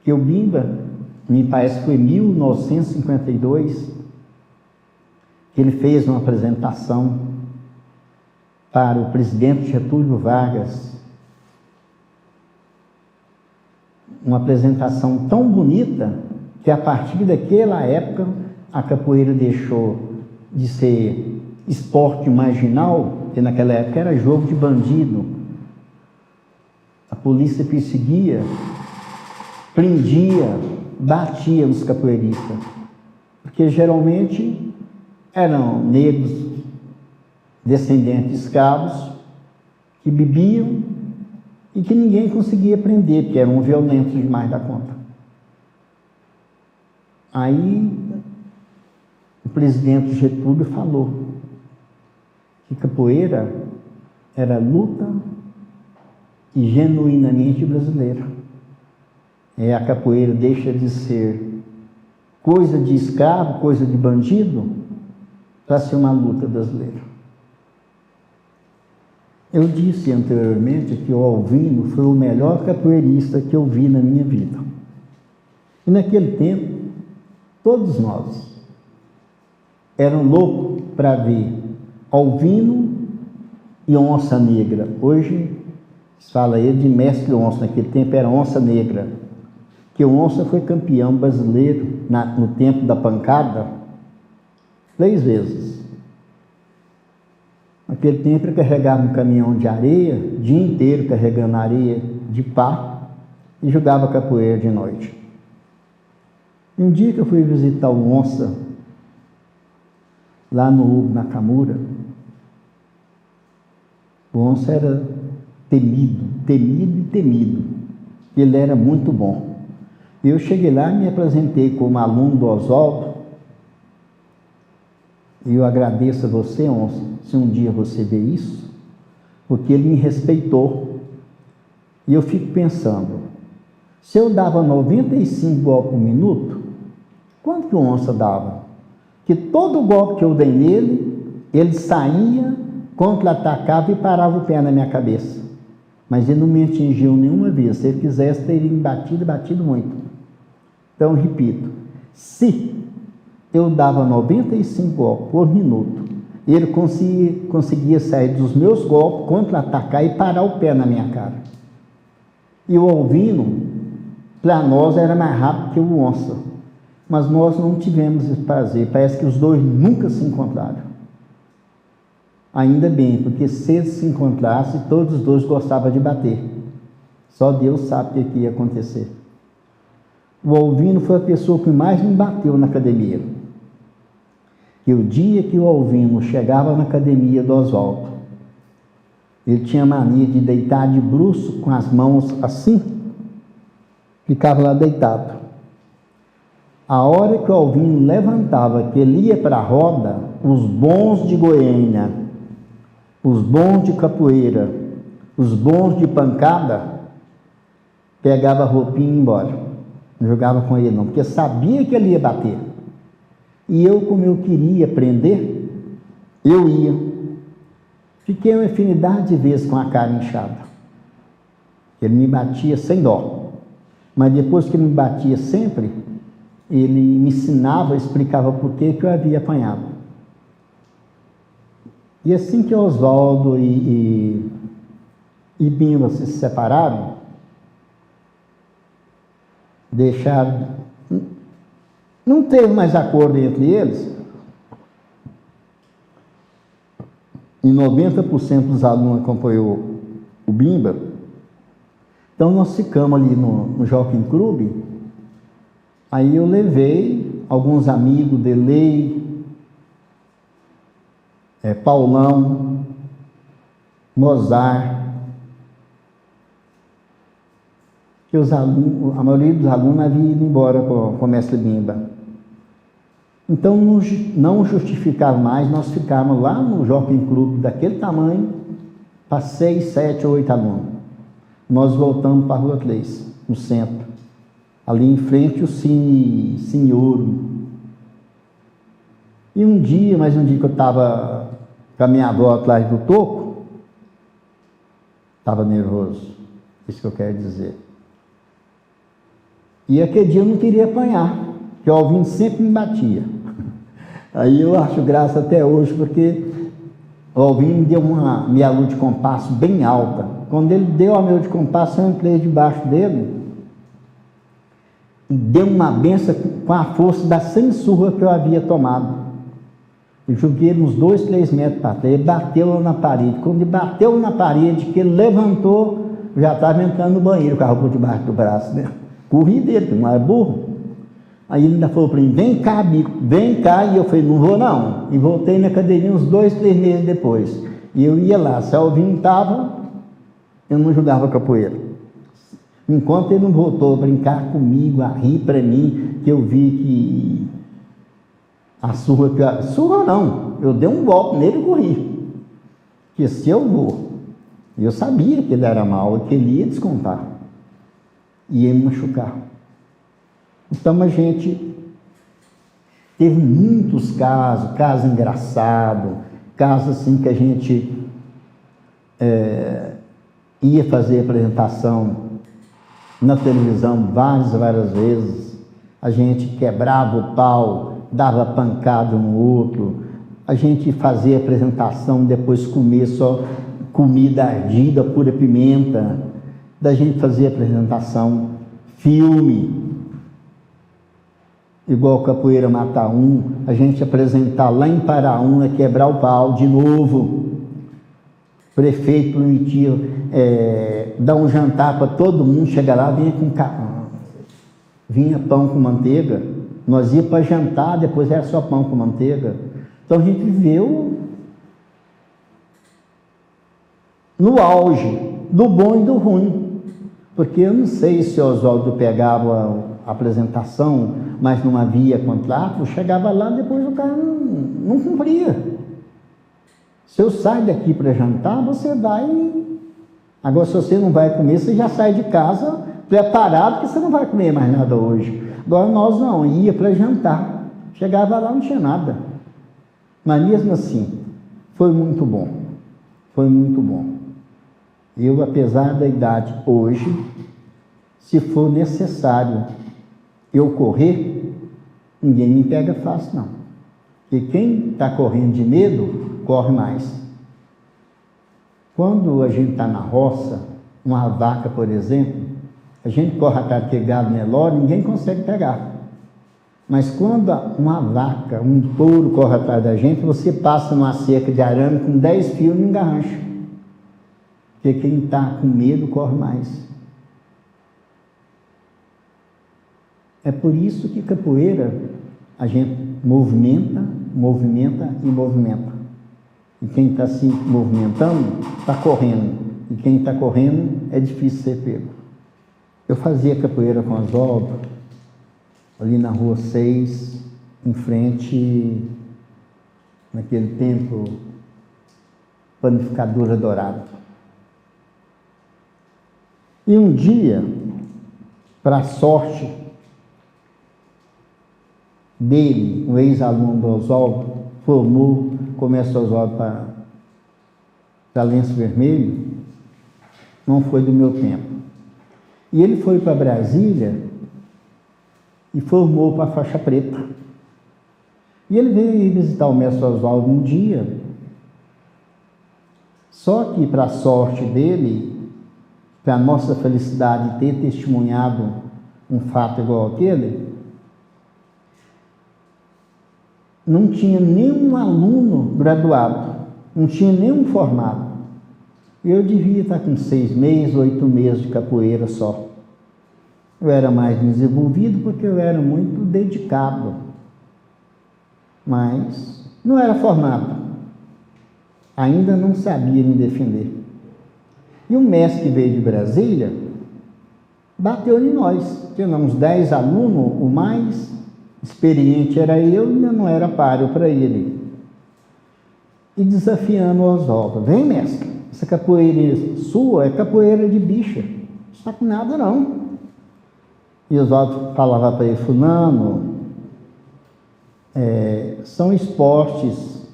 que o Bimba, me parece que foi em 1952, que ele fez uma apresentação para o presidente Getúlio Vargas, uma apresentação tão bonita que a partir daquela época a capoeira deixou de ser esporte marginal, que naquela época era jogo de bandido. A polícia perseguia, prendia, batia nos capoeiristas, porque geralmente eram negros, descendentes de escravos, que bebiam e que ninguém conseguia prender, porque eram violentos demais da conta. Aí o presidente Getúlio falou que capoeira era luta e genuinamente brasileira. A capoeira deixa de ser coisa de escravo, coisa de bandido, para ser uma luta brasileira. Eu disse anteriormente que o Alvino foi o melhor capoeirista que eu vi na minha vida. E naquele tempo, todos nós eram loucos para ver Alvino e Onça Negra. Hoje se fala ele de mestre Onça, naquele tempo era Onça Negra. Que o Onça foi campeão brasileiro no tempo da pancada 3 vezes. Naquele tempo ele carregava um caminhão de areia, o dia inteiro carregando areia de pá, e jogava capoeira de noite. Um dia que eu fui visitar o Onça, lá no Hugo Nakamura, o Onça era temido, temido e temido. Ele era muito bom. Eu cheguei lá e me apresentei como aluno do Oswaldo. E eu agradeço a você, Onça, se um dia você vê isso, porque ele me respeitou. E eu fico pensando, se eu dava 95 golpes por minuto, quanto que o Onça dava? Que todo golpe que eu dei nele, ele saía, contra-atacava e parava o pé na minha cabeça. Mas ele não me atingiu nenhuma vez. Se ele quisesse, teria me batido muito. Então, eu repito, se eu dava 95 golpes por minuto, ele conseguia sair dos meus golpes, contra-atacar e parar o pé na minha cara. E o Alvino, para nós, era mais rápido que o Onça. Mas nós não tivemos esse prazer. Parece que os dois nunca se encontraram. Ainda bem, porque se eles se encontrassem, todos os dois gostavam de bater. Só Deus sabe o que ia acontecer. O Alvino foi a pessoa que mais me bateu na academia. E o dia que o Alvino chegava na academia do Oswaldo, ele tinha mania de deitar de bruço com as mãos assim, ficava lá deitado. A hora que o Alvino levantava, que ele ia para a roda, os bons de Goiânia, os bons de capoeira, os bons de pancada, pegava a roupinha e ia embora. Não jogava com ele não, porque sabia que ele ia bater. E eu, como eu queria aprender, eu ia. Fiquei uma infinidade de vezes com a cara inchada. Ele me batia sem dó. Mas depois que ele me batia sempre, ele me ensinava, explicava por que eu havia apanhado. E assim que Oswaldo e Bimba se separaram, deixaram, não teve mais acordo entre eles, e 90% dos alunos acompanhou o Bimba. Então nós ficamos ali no Jockey Club. Aí eu levei alguns amigos, Delei, Paulão, Mozart, que os alunos, a maioria dos alunos havia ido embora com o mestre Bimba. Então não justificava mais nós ficarmos lá no Jockey Club daquele tamanho, para 6, 7 ou 8 alunos. Nós voltamos para a Rua 3, no centro. Ali em frente o Cine Ouro. E um dia que eu estava com a minha avó atrás do toco, estava nervoso, isso que eu quero dizer. E aquele dia eu não queria apanhar, porque o Alvino sempre me batia. Aí eu acho graça até hoje, porque o Alvino me deu uma meia lua de compasso bem alta. Quando ele deu a meia lua de compasso, eu entrei debaixo dele e deu uma benção com a força da 100 surras que eu havia tomado. Eu joguei ele uns 2, 3 metros para trás, ele bateu lá na parede. Quando ele bateu na parede, que ele levantou, eu já estava entrando no banheiro com a roupa debaixo do braço, né? Corri dele, porque não era burro. Aí ele ainda falou para mim, vem cá, Bico, vem cá. E eu falei, não vou não. E voltei na cadeirinha uns 2, 3 meses depois. E eu ia lá, se o Alvino estava, eu não jogava capoeira. Enquanto ele não voltou a brincar comigo, a rir para mim, que eu vi que a surra... Surra não, eu dei um golpe nele e corri. Que se eu vou, eu sabia que ele era mau, que ele ia descontar. Ia me machucar. Então a gente teve muitos casos engraçados, casos assim que a gente ia fazer apresentação na televisão várias vezes, a gente quebrava o pau, dava pancada no outro, a gente fazia apresentação, depois comer só comida ardida, pura pimenta, da gente fazer apresentação, filme, igual Capoeira Mata Um, a gente apresentar lá em Paraúna, quebrar o pau de novo. O prefeito permitia dar um jantar para todo mundo, chegar lá, vinha pão com manteiga, nós ia para jantar, depois era só pão com manteiga. Então a gente viveu no auge do bom e do ruim, porque eu não sei se o Oswaldo pegava a apresentação, mas não havia contrato, chegava lá, depois o cara não cumpria. Se eu saio daqui para jantar, você vai... Agora, se você não vai comer, você já sai de casa preparado, que você não vai comer mais nada hoje. Agora, nós não, ia para jantar. Chegava lá, não tinha nada. Mas mesmo assim, foi muito bom. Foi muito bom. Eu, apesar da idade hoje, se for necessário eu correr, ninguém me pega fácil, não. Porque quem está correndo de medo, corre mais. Quando a gente está na roça, uma vaca, por exemplo, a gente corre atrás daquele gado Nelore, ninguém consegue pegar. Mas quando uma vaca, um touro corre atrás da gente, você passa numa cerca de arame com 10 fios e não engarrancha. Porque quem está com medo corre mais. É por isso que capoeira a gente movimenta e movimenta. E quem está se movimentando está correndo. E quem está correndo é difícil ser pego. Eu fazia capoeira com Oswaldo ali na Rua 6, em frente, naquele tempo, Panificadora Dourada. E um dia, para a sorte dele, um ex-aluno do Oswaldo, formou, começou Oswaldo para Lenço Vermelho, não foi do meu tempo. E ele foi para Brasília e formou para a faixa preta. E ele veio visitar o mestre Oswaldo um dia, só que para a sorte dele, para a nossa felicidade de ter testemunhado um fato igual aquele, não tinha nenhum aluno graduado, não tinha nenhum formado. Eu devia estar com 6 meses, 8 meses de capoeira só. Eu era mais desenvolvido porque eu era muito dedicado, mas não era formado. Ainda não sabia me defender. E o mestre que veio de Brasília bateu em nós. Tínhamos 10 alunos, o mais experiente era eu, ainda não era páreo para ele. E desafiando o Oswaldo, vem mestre, essa capoeira sua é capoeira de bicha, não está com nada não. E os outros falavam para ele, fulano, são esportes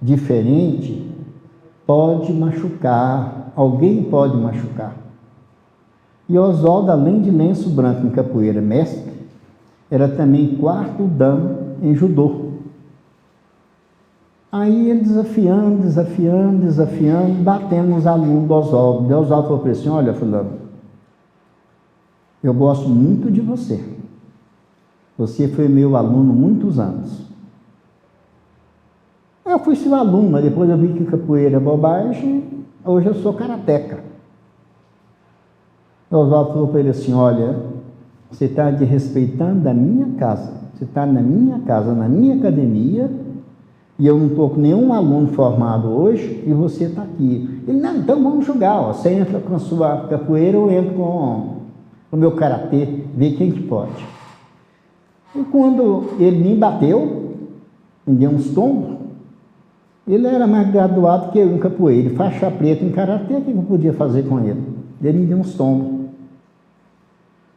diferentes, pode machucar, alguém pode machucar. E Oswaldo, além de lenço branco em capoeira mestre, era também quarto dan em judô. Aí ele desafiando, batendo nos alunos do Oswaldo. O Oswaldo falou para ele assim, olha, fulano, eu gosto muito de você. Você foi meu aluno muitos anos. Eu fui seu aluno, mas depois eu vi que capoeira é bobagem, hoje eu sou karateca. O Oswaldo falou para ele assim, olha, você está desrespeitando a minha casa, você está na minha casa, na minha academia, e eu não estou com nenhum aluno formado hoje, e você está aqui. Ele, não, então vamos jogar, ó. Você entra com a sua capoeira, eu entro com o meu karatê, ver quem que pode. E quando ele me bateu, me deu uns tombos, ele era mais graduado que eu em capoeira, faixa preta em karatê, o que eu podia fazer com ele? Ele me deu uns tombos.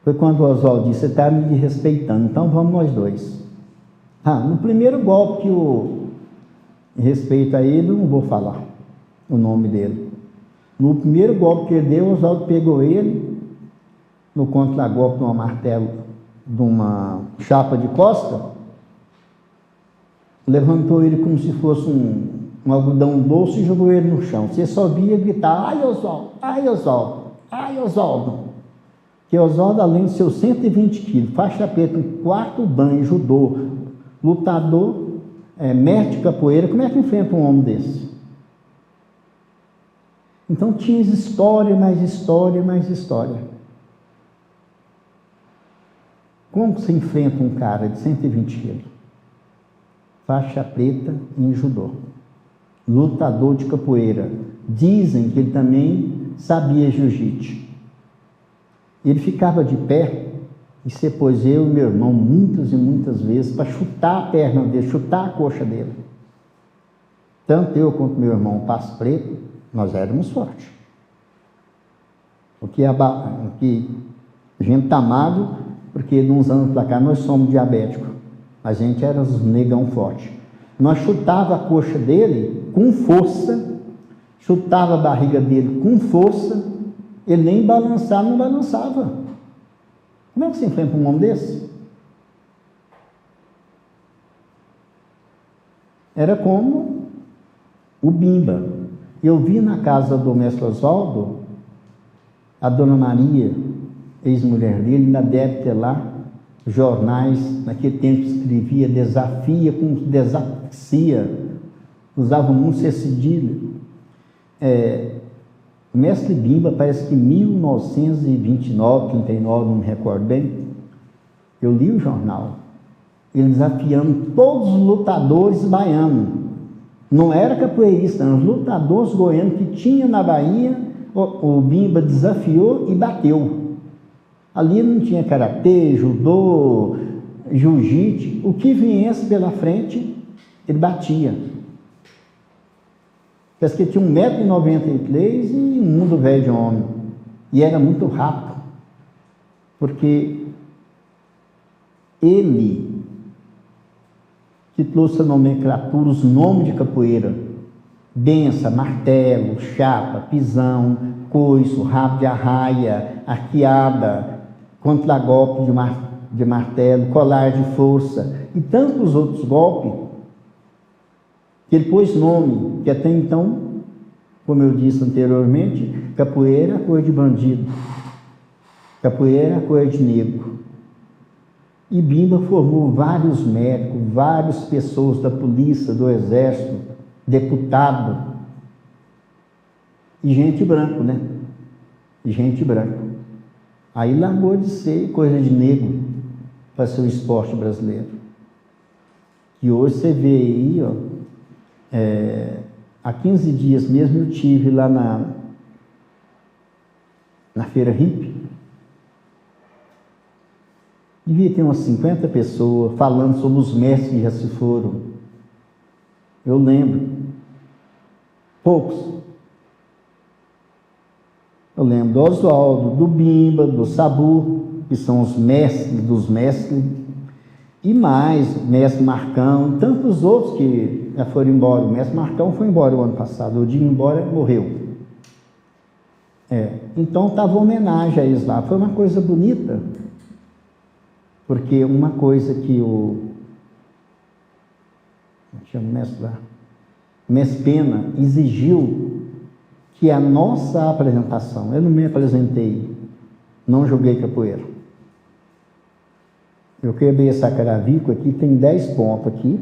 Foi quando o Oswaldo disse, você está me desrespeitando, então vamos nós dois. No primeiro golpe que eu respeito a ele, eu não vou falar o nome dele. No primeiro golpe que ele deu, o Oswaldo pegou ele, no contra-golpe de uma martelo, de uma chapa de costa, levantou ele como se fosse um algodão doce e jogou ele no chão. Você só via gritar, ai Oswaldo, ai Oswaldo, ai Oswaldo. Que Oswaldo, além de seus 120 quilos, faixa preta, um quarto dan em judô, lutador, mestre de capoeira, como é que enfrenta um homem desse? Então tinha história, mais história, mais história. Como você enfrenta um cara de 120 quilos? Faixa preta em judô, lutador de capoeira. Dizem que ele também sabia jiu-jitsu. Ele ficava de pé, e você pôs eu e meu irmão muitas e muitas vezes para chutar a perna dele, chutar a coxa dele. Tanto eu quanto meu irmão Passo Preto, nós éramos fortes. O que a gente está magro, porque de uns anos para cá nós somos diabéticos. A gente era os negão forte. Nós chutava a coxa dele com força, chutava a barriga dele com força, ele nem balançar, não balançava. Como é que você enfrenta um homem desse? Era como o Bimba. Eu vi na casa do mestre Oswaldo, a dona Maria, ex-mulher dele, ainda deve ter lá jornais, naquele tempo escrevia desafia com desaxia, usava muito ser cedilha. O mestre Bimba, parece que em 1929, 39, não me recordo bem, eu li o jornal, ele desafiando todos os lutadores baianos, não era capoeirista, eram os lutadores goianos que tinha na Bahia, o Bimba desafiou e bateu. Ali não tinha karatê, judô, jiu-jitsu, o que viesse pela frente, ele batia. Parece que ele tinha 1,93 m e um mundo velho de homem. E era muito rápido, porque ele que trouxe a nomenclatura, os nomes de capoeira, bença, martelo, chapa, pisão, coice, rabo de arraia, arqueada, contragolpe de martelo, colar de força e tantos outros golpes, que ele pôs nome, que até então, como eu disse anteriormente, capoeira é coisa de bandido, capoeira é coisa de negro. E Bimba formou vários médicos, várias pessoas da polícia, do exército, deputado, e gente branco, né? E gente branco. Aí largou de ser coisa de negro para ser o esporte brasileiro. E hoje você vê aí, ó, há 15 dias mesmo eu tive lá na feira hippie. Devia ter umas 50 pessoas falando sobre os mestres que já se foram. Eu lembro. Poucos. Eu lembro do Oswaldo, do Bimba, do Sabu, que são os mestres dos mestres, e mais, o mestre Marcão, tantos outros que já foram embora. O mestre Marcão foi embora o ano passado, o dia embora morreu. Então estava homenagem a eles lá, foi uma coisa bonita, porque uma coisa que o mestre Pena exigiu, que a nossa apresentação, eu não me apresentei, não joguei capoeira. Eu quebrei essa caravico aqui, tem 10 pontos aqui,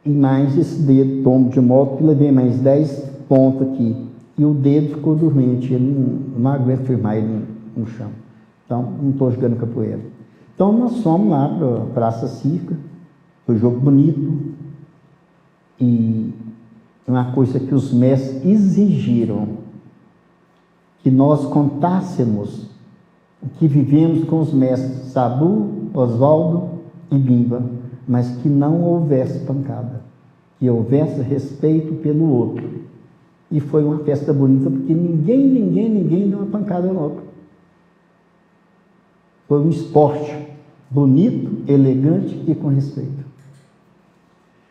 e mais esse dedo, tombo de moto, que levei mais 10 pontos aqui, e o dedo ficou dormente, ele não aguenta firmar ele no chão. Então, não estou jogando capoeira. Então, nós fomos lá para a Praça Cívica, foi um jogo bonito, e uma coisa que os mestres exigiram, que nós contássemos o que vivemos com os mestres Sabu, Oswaldo e Bimba, mas que não houvesse pancada, que houvesse respeito pelo outro. E foi uma festa bonita, porque ninguém deu uma pancada no outro. Foi um esporte bonito, elegante e com respeito.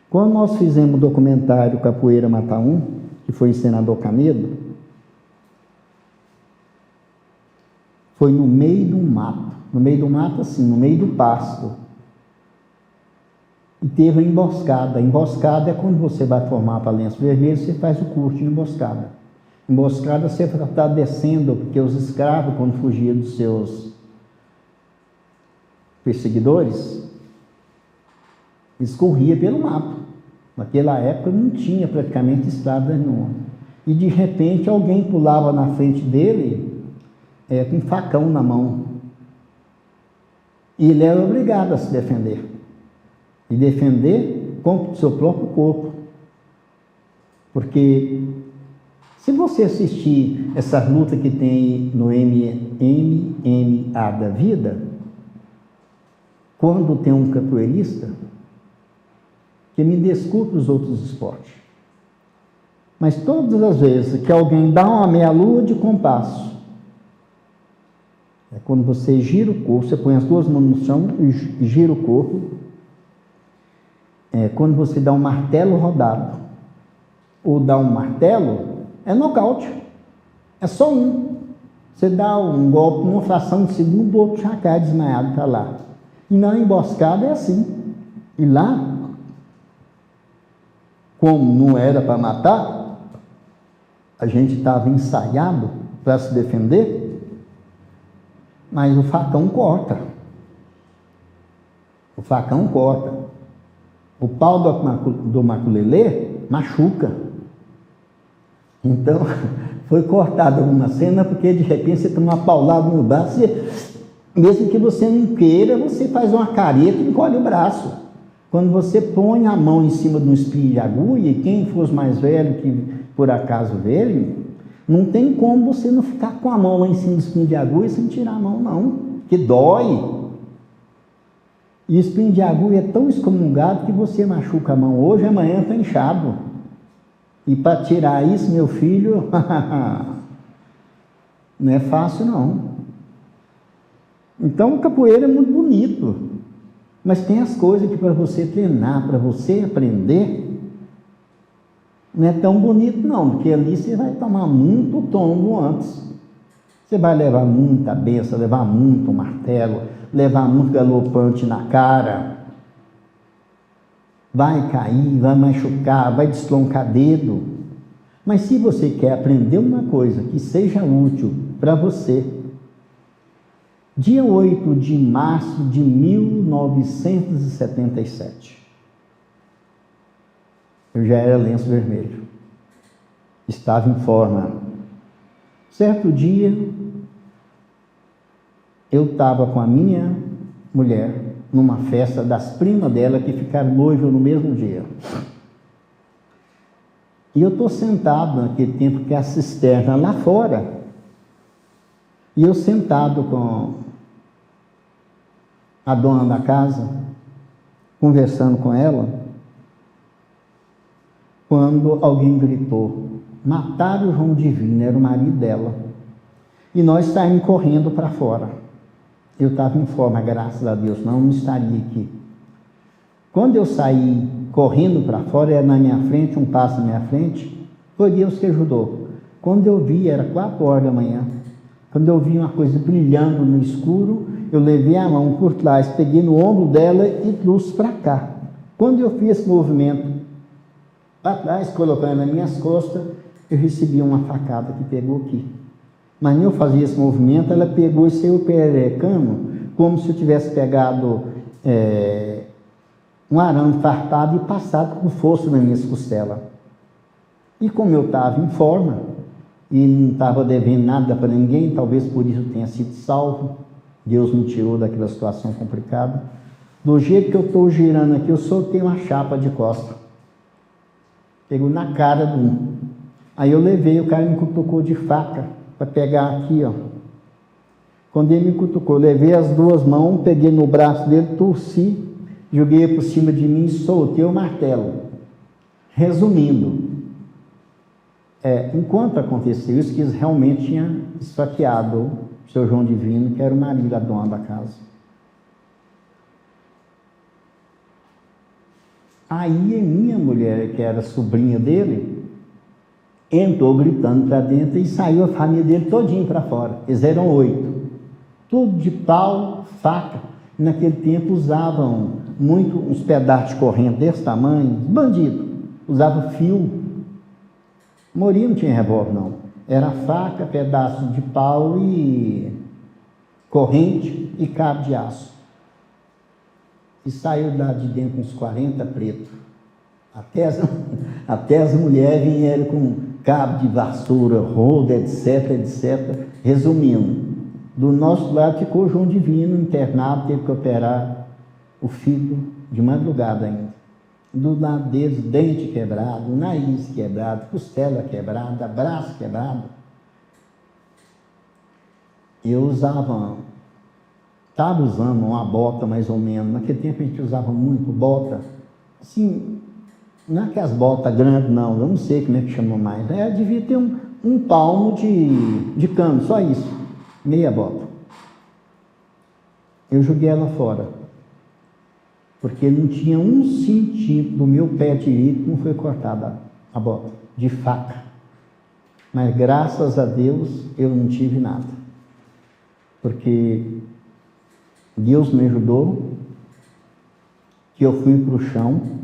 Quando nós fizemos o documentário Capoeira Mata Um, que foi em Senador Canedo, foi no meio do mato assim, no meio do pasto. E teve a emboscada. A emboscada é quando você vai formar para Lenço Vermelho, você faz o curso de emboscada. Emboscada você está descendo, porque os escravos, quando fugiam dos seus perseguidores, eles corriam pelo mato. Naquela época não tinha praticamente estrada nenhuma. E de repente alguém pulava na frente dele com um facão na mão. E ele era obrigado a se defender. E defender contra o seu próprio corpo. Porque se você assistir essa luta que tem no MMA da vida, quando tem um capoeirista, que me desculpe os outros esportes, mas todas as vezes que alguém dá uma meia-lua de compasso, é quando você gira o corpo, você põe as duas mãos no chão e gira o corpo. Quando você dá um martelo rodado, ou dá um martelo, é nocaute. É só um. Você dá um golpe, numa fração de segundo, o outro já cai desmaiado para lá. E na emboscada é assim. E lá, como não era para matar, a gente estava ensaiado para se defender, mas o facão corta. O facão corta. O pau do maculelê machuca. Então, foi cortada uma cena, porque de repente você toma uma paulada no braço, e, mesmo que você não queira, você faz uma careta e encolhe o braço. Quando você põe a mão em cima de um espinho de agulha, e quem for mais velho, que por acaso velho, não tem como você não ficar com a mão lá em cima do espinho de agulha sem tirar a mão, não, que dói. E o espinho de agulha é tão excomungado que você machuca a mão hoje, amanhã está inchado. E para tirar isso, meu filho, não é fácil não. Então, o capoeira é muito bonito, mas tem as coisas que para você treinar, para você aprender, não é tão bonito não, porque ali você vai tomar muito tombo antes. Você vai levar muita benção, levar muito martelo, levar muito galopante na cara, vai cair, vai machucar, vai desloncar dedo. Mas se você quer aprender uma coisa que seja útil para você, dia 8 de março de 1977, eu já era Lenço Vermelho, estava em forma. Certo dia, eu estava com a minha mulher numa festa das primas dela que ficaram noivas no mesmo dia. E eu estou sentado naquele tempo que a cisterna lá fora, e eu sentado com a dona da casa, conversando com ela, quando alguém gritou: mataram o João Divino, era o marido dela. E nós saímos correndo para fora. Eu estava em forma, graças a Deus, não estaria aqui. Quando eu saí correndo para fora, era na minha frente, um passo na minha frente, foi Deus que ajudou. Quando eu vi, era 4 horas da manhã, quando eu vi uma coisa brilhando no escuro, eu levei a mão por trás, peguei no ombro dela e trouxe para cá. Quando eu fiz esse movimento para trás, colocando nas minhas costas, eu recebi uma facada que pegou aqui. Mas nem eu fazia esse movimento, ela pegou e saiu perecando, como se eu tivesse pegado um arame farpado e passado com força nas minhas costelas. E como eu estava em forma, e não estava devendo nada para ninguém, talvez por isso eu tenha sido salvo, Deus me tirou daquela situação complicada. Do jeito que eu estou girando aqui, eu soltei uma chapa de costa. Pegou na cara de um. Aí eu levei, o cara me cutucou de faca, para pegar aqui, ó. Quando ele me cutucou, eu levei as 2 mãos, peguei no braço dele, torci, joguei por cima de mim e soltei o martelo. Resumindo, enquanto aconteceu isso, que eles realmente tinham esfaqueado o seu João Divino, que era o marido da dona da casa. Aí a minha mulher, que era sobrinha dele, entrou gritando para dentro e saiu a família dele todinho para fora. Eles eram 8. Tudo de pau, faca. Naquele tempo usavam muito uns pedaços de corrente desse tamanho, bandido. Usava fio. Moria não tinha revólver, não. Era faca, pedaço de pau e corrente e cabo de aço. E saiu lá de dentro uns 40 pretos. Até as mulheres vieram com cabo de vassoura, roda, etc, etc. Resumindo, do nosso lado ficou o João Divino internado, teve que operar o filho de madrugada ainda. Do lado deles, dente quebrado, nariz quebrado, costela quebrada, braço quebrado. Eu estava usando uma bota mais ou menos, naquele tempo a gente usava muito bota, assim, não é aquelas botas grandes não, eu não sei como é que chama mais, devia ter um palmo de cano, só isso, meia bota. Eu joguei ela fora, porque não tinha 1 centímetro do meu pé direito que não foi cortada a bota, de faca. Mas graças a Deus eu não tive nada, porque Deus me ajudou, que eu fui para o chão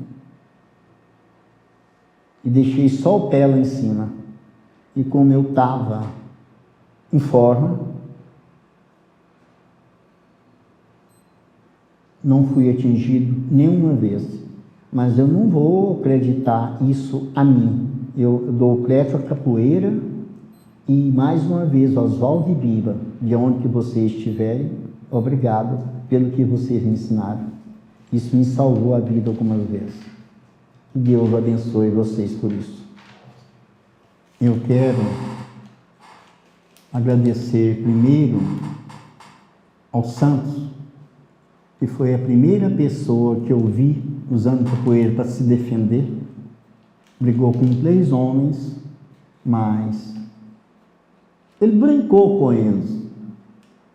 e deixei só o pé lá em cima. E como eu estava em forma, não fui atingido nenhuma vez. Mas eu não vou acreditar isso a mim. Eu dou crédito à capoeira e, mais uma vez, Oswaldo e Biba, de onde que vocês estiverem, obrigado pelo que vocês me ensinaram. Isso me salvou a vida algumas vezes. Que Deus abençoe vocês por isso. Eu quero agradecer primeiro ao Santos, que foi a primeira pessoa que eu vi usando capoeira para se defender. Brigou com 3 homens, mas ele brincou com eles.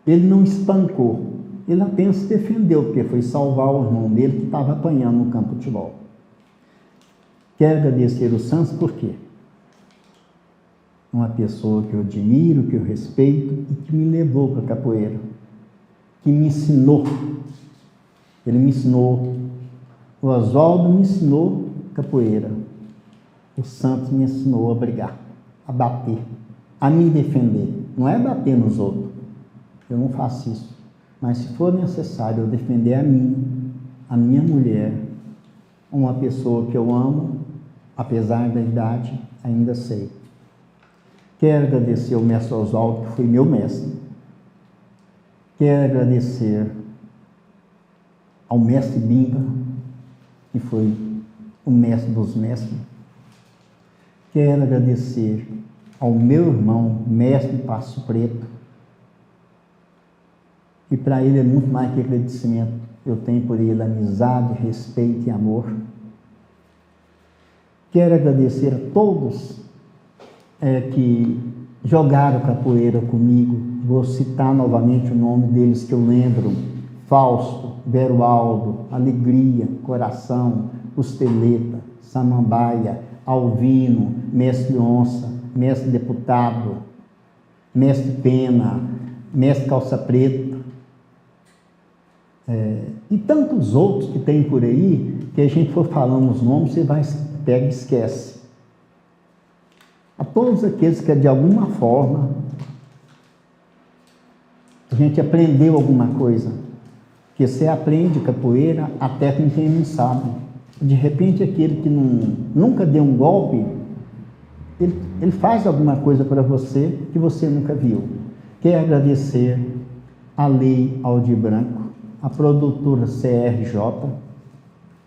Ele não espancou. Ele apenas se defendeu, porque foi salvar o irmão dele que estava apanhando no campo de futebol. Quero agradecer o Santos por quê? Uma pessoa que eu admiro, que eu respeito e que me levou para a capoeira, que me ensinou. Ele me ensinou, o Oswaldo me ensinou capoeira, o Santos me ensinou a brigar, a bater, a me defender. Não é bater nos outros, eu não faço isso, mas se for necessário eu defender a mim, a minha mulher, uma pessoa que eu amo, apesar da idade, ainda sei. Quero agradecer ao mestre Oswaldo, que foi meu mestre. Quero agradecer ao mestre Bimba, que foi o mestre dos mestres. Quero agradecer ao meu irmão, mestre Passo Preto, e para ele é muito mais que agradecimento. Eu tenho por ele amizade, respeito e amor. Quero agradecer a todos que jogaram capoeira comigo. Vou citar novamente o nome deles que eu lembro: Fausto, Berualdo, Alegria, Coração, Costeleta, Samambaia, Alvino, Mestre Onça, Mestre Deputado, Mestre Pena, Mestre Calça Preta, e tantos outros que tem por aí, que a gente for falando os nomes, você vai, pega e esquece. A todos aqueles que de alguma forma a gente aprendeu alguma coisa, que você aprende capoeira até com quem não sabe. De repente aquele que nunca deu um golpe, ele faz alguma coisa para você que você nunca viu. Quero agradecer a Lei Aldir Branco, a produtora CRJ,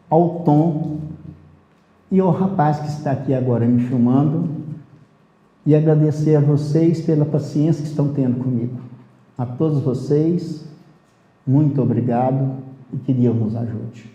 ao Tom e ao rapaz que está aqui agora me filmando, e agradecer a vocês pela paciência que estão tendo comigo. A todos vocês, muito obrigado e que Deus nos ajude.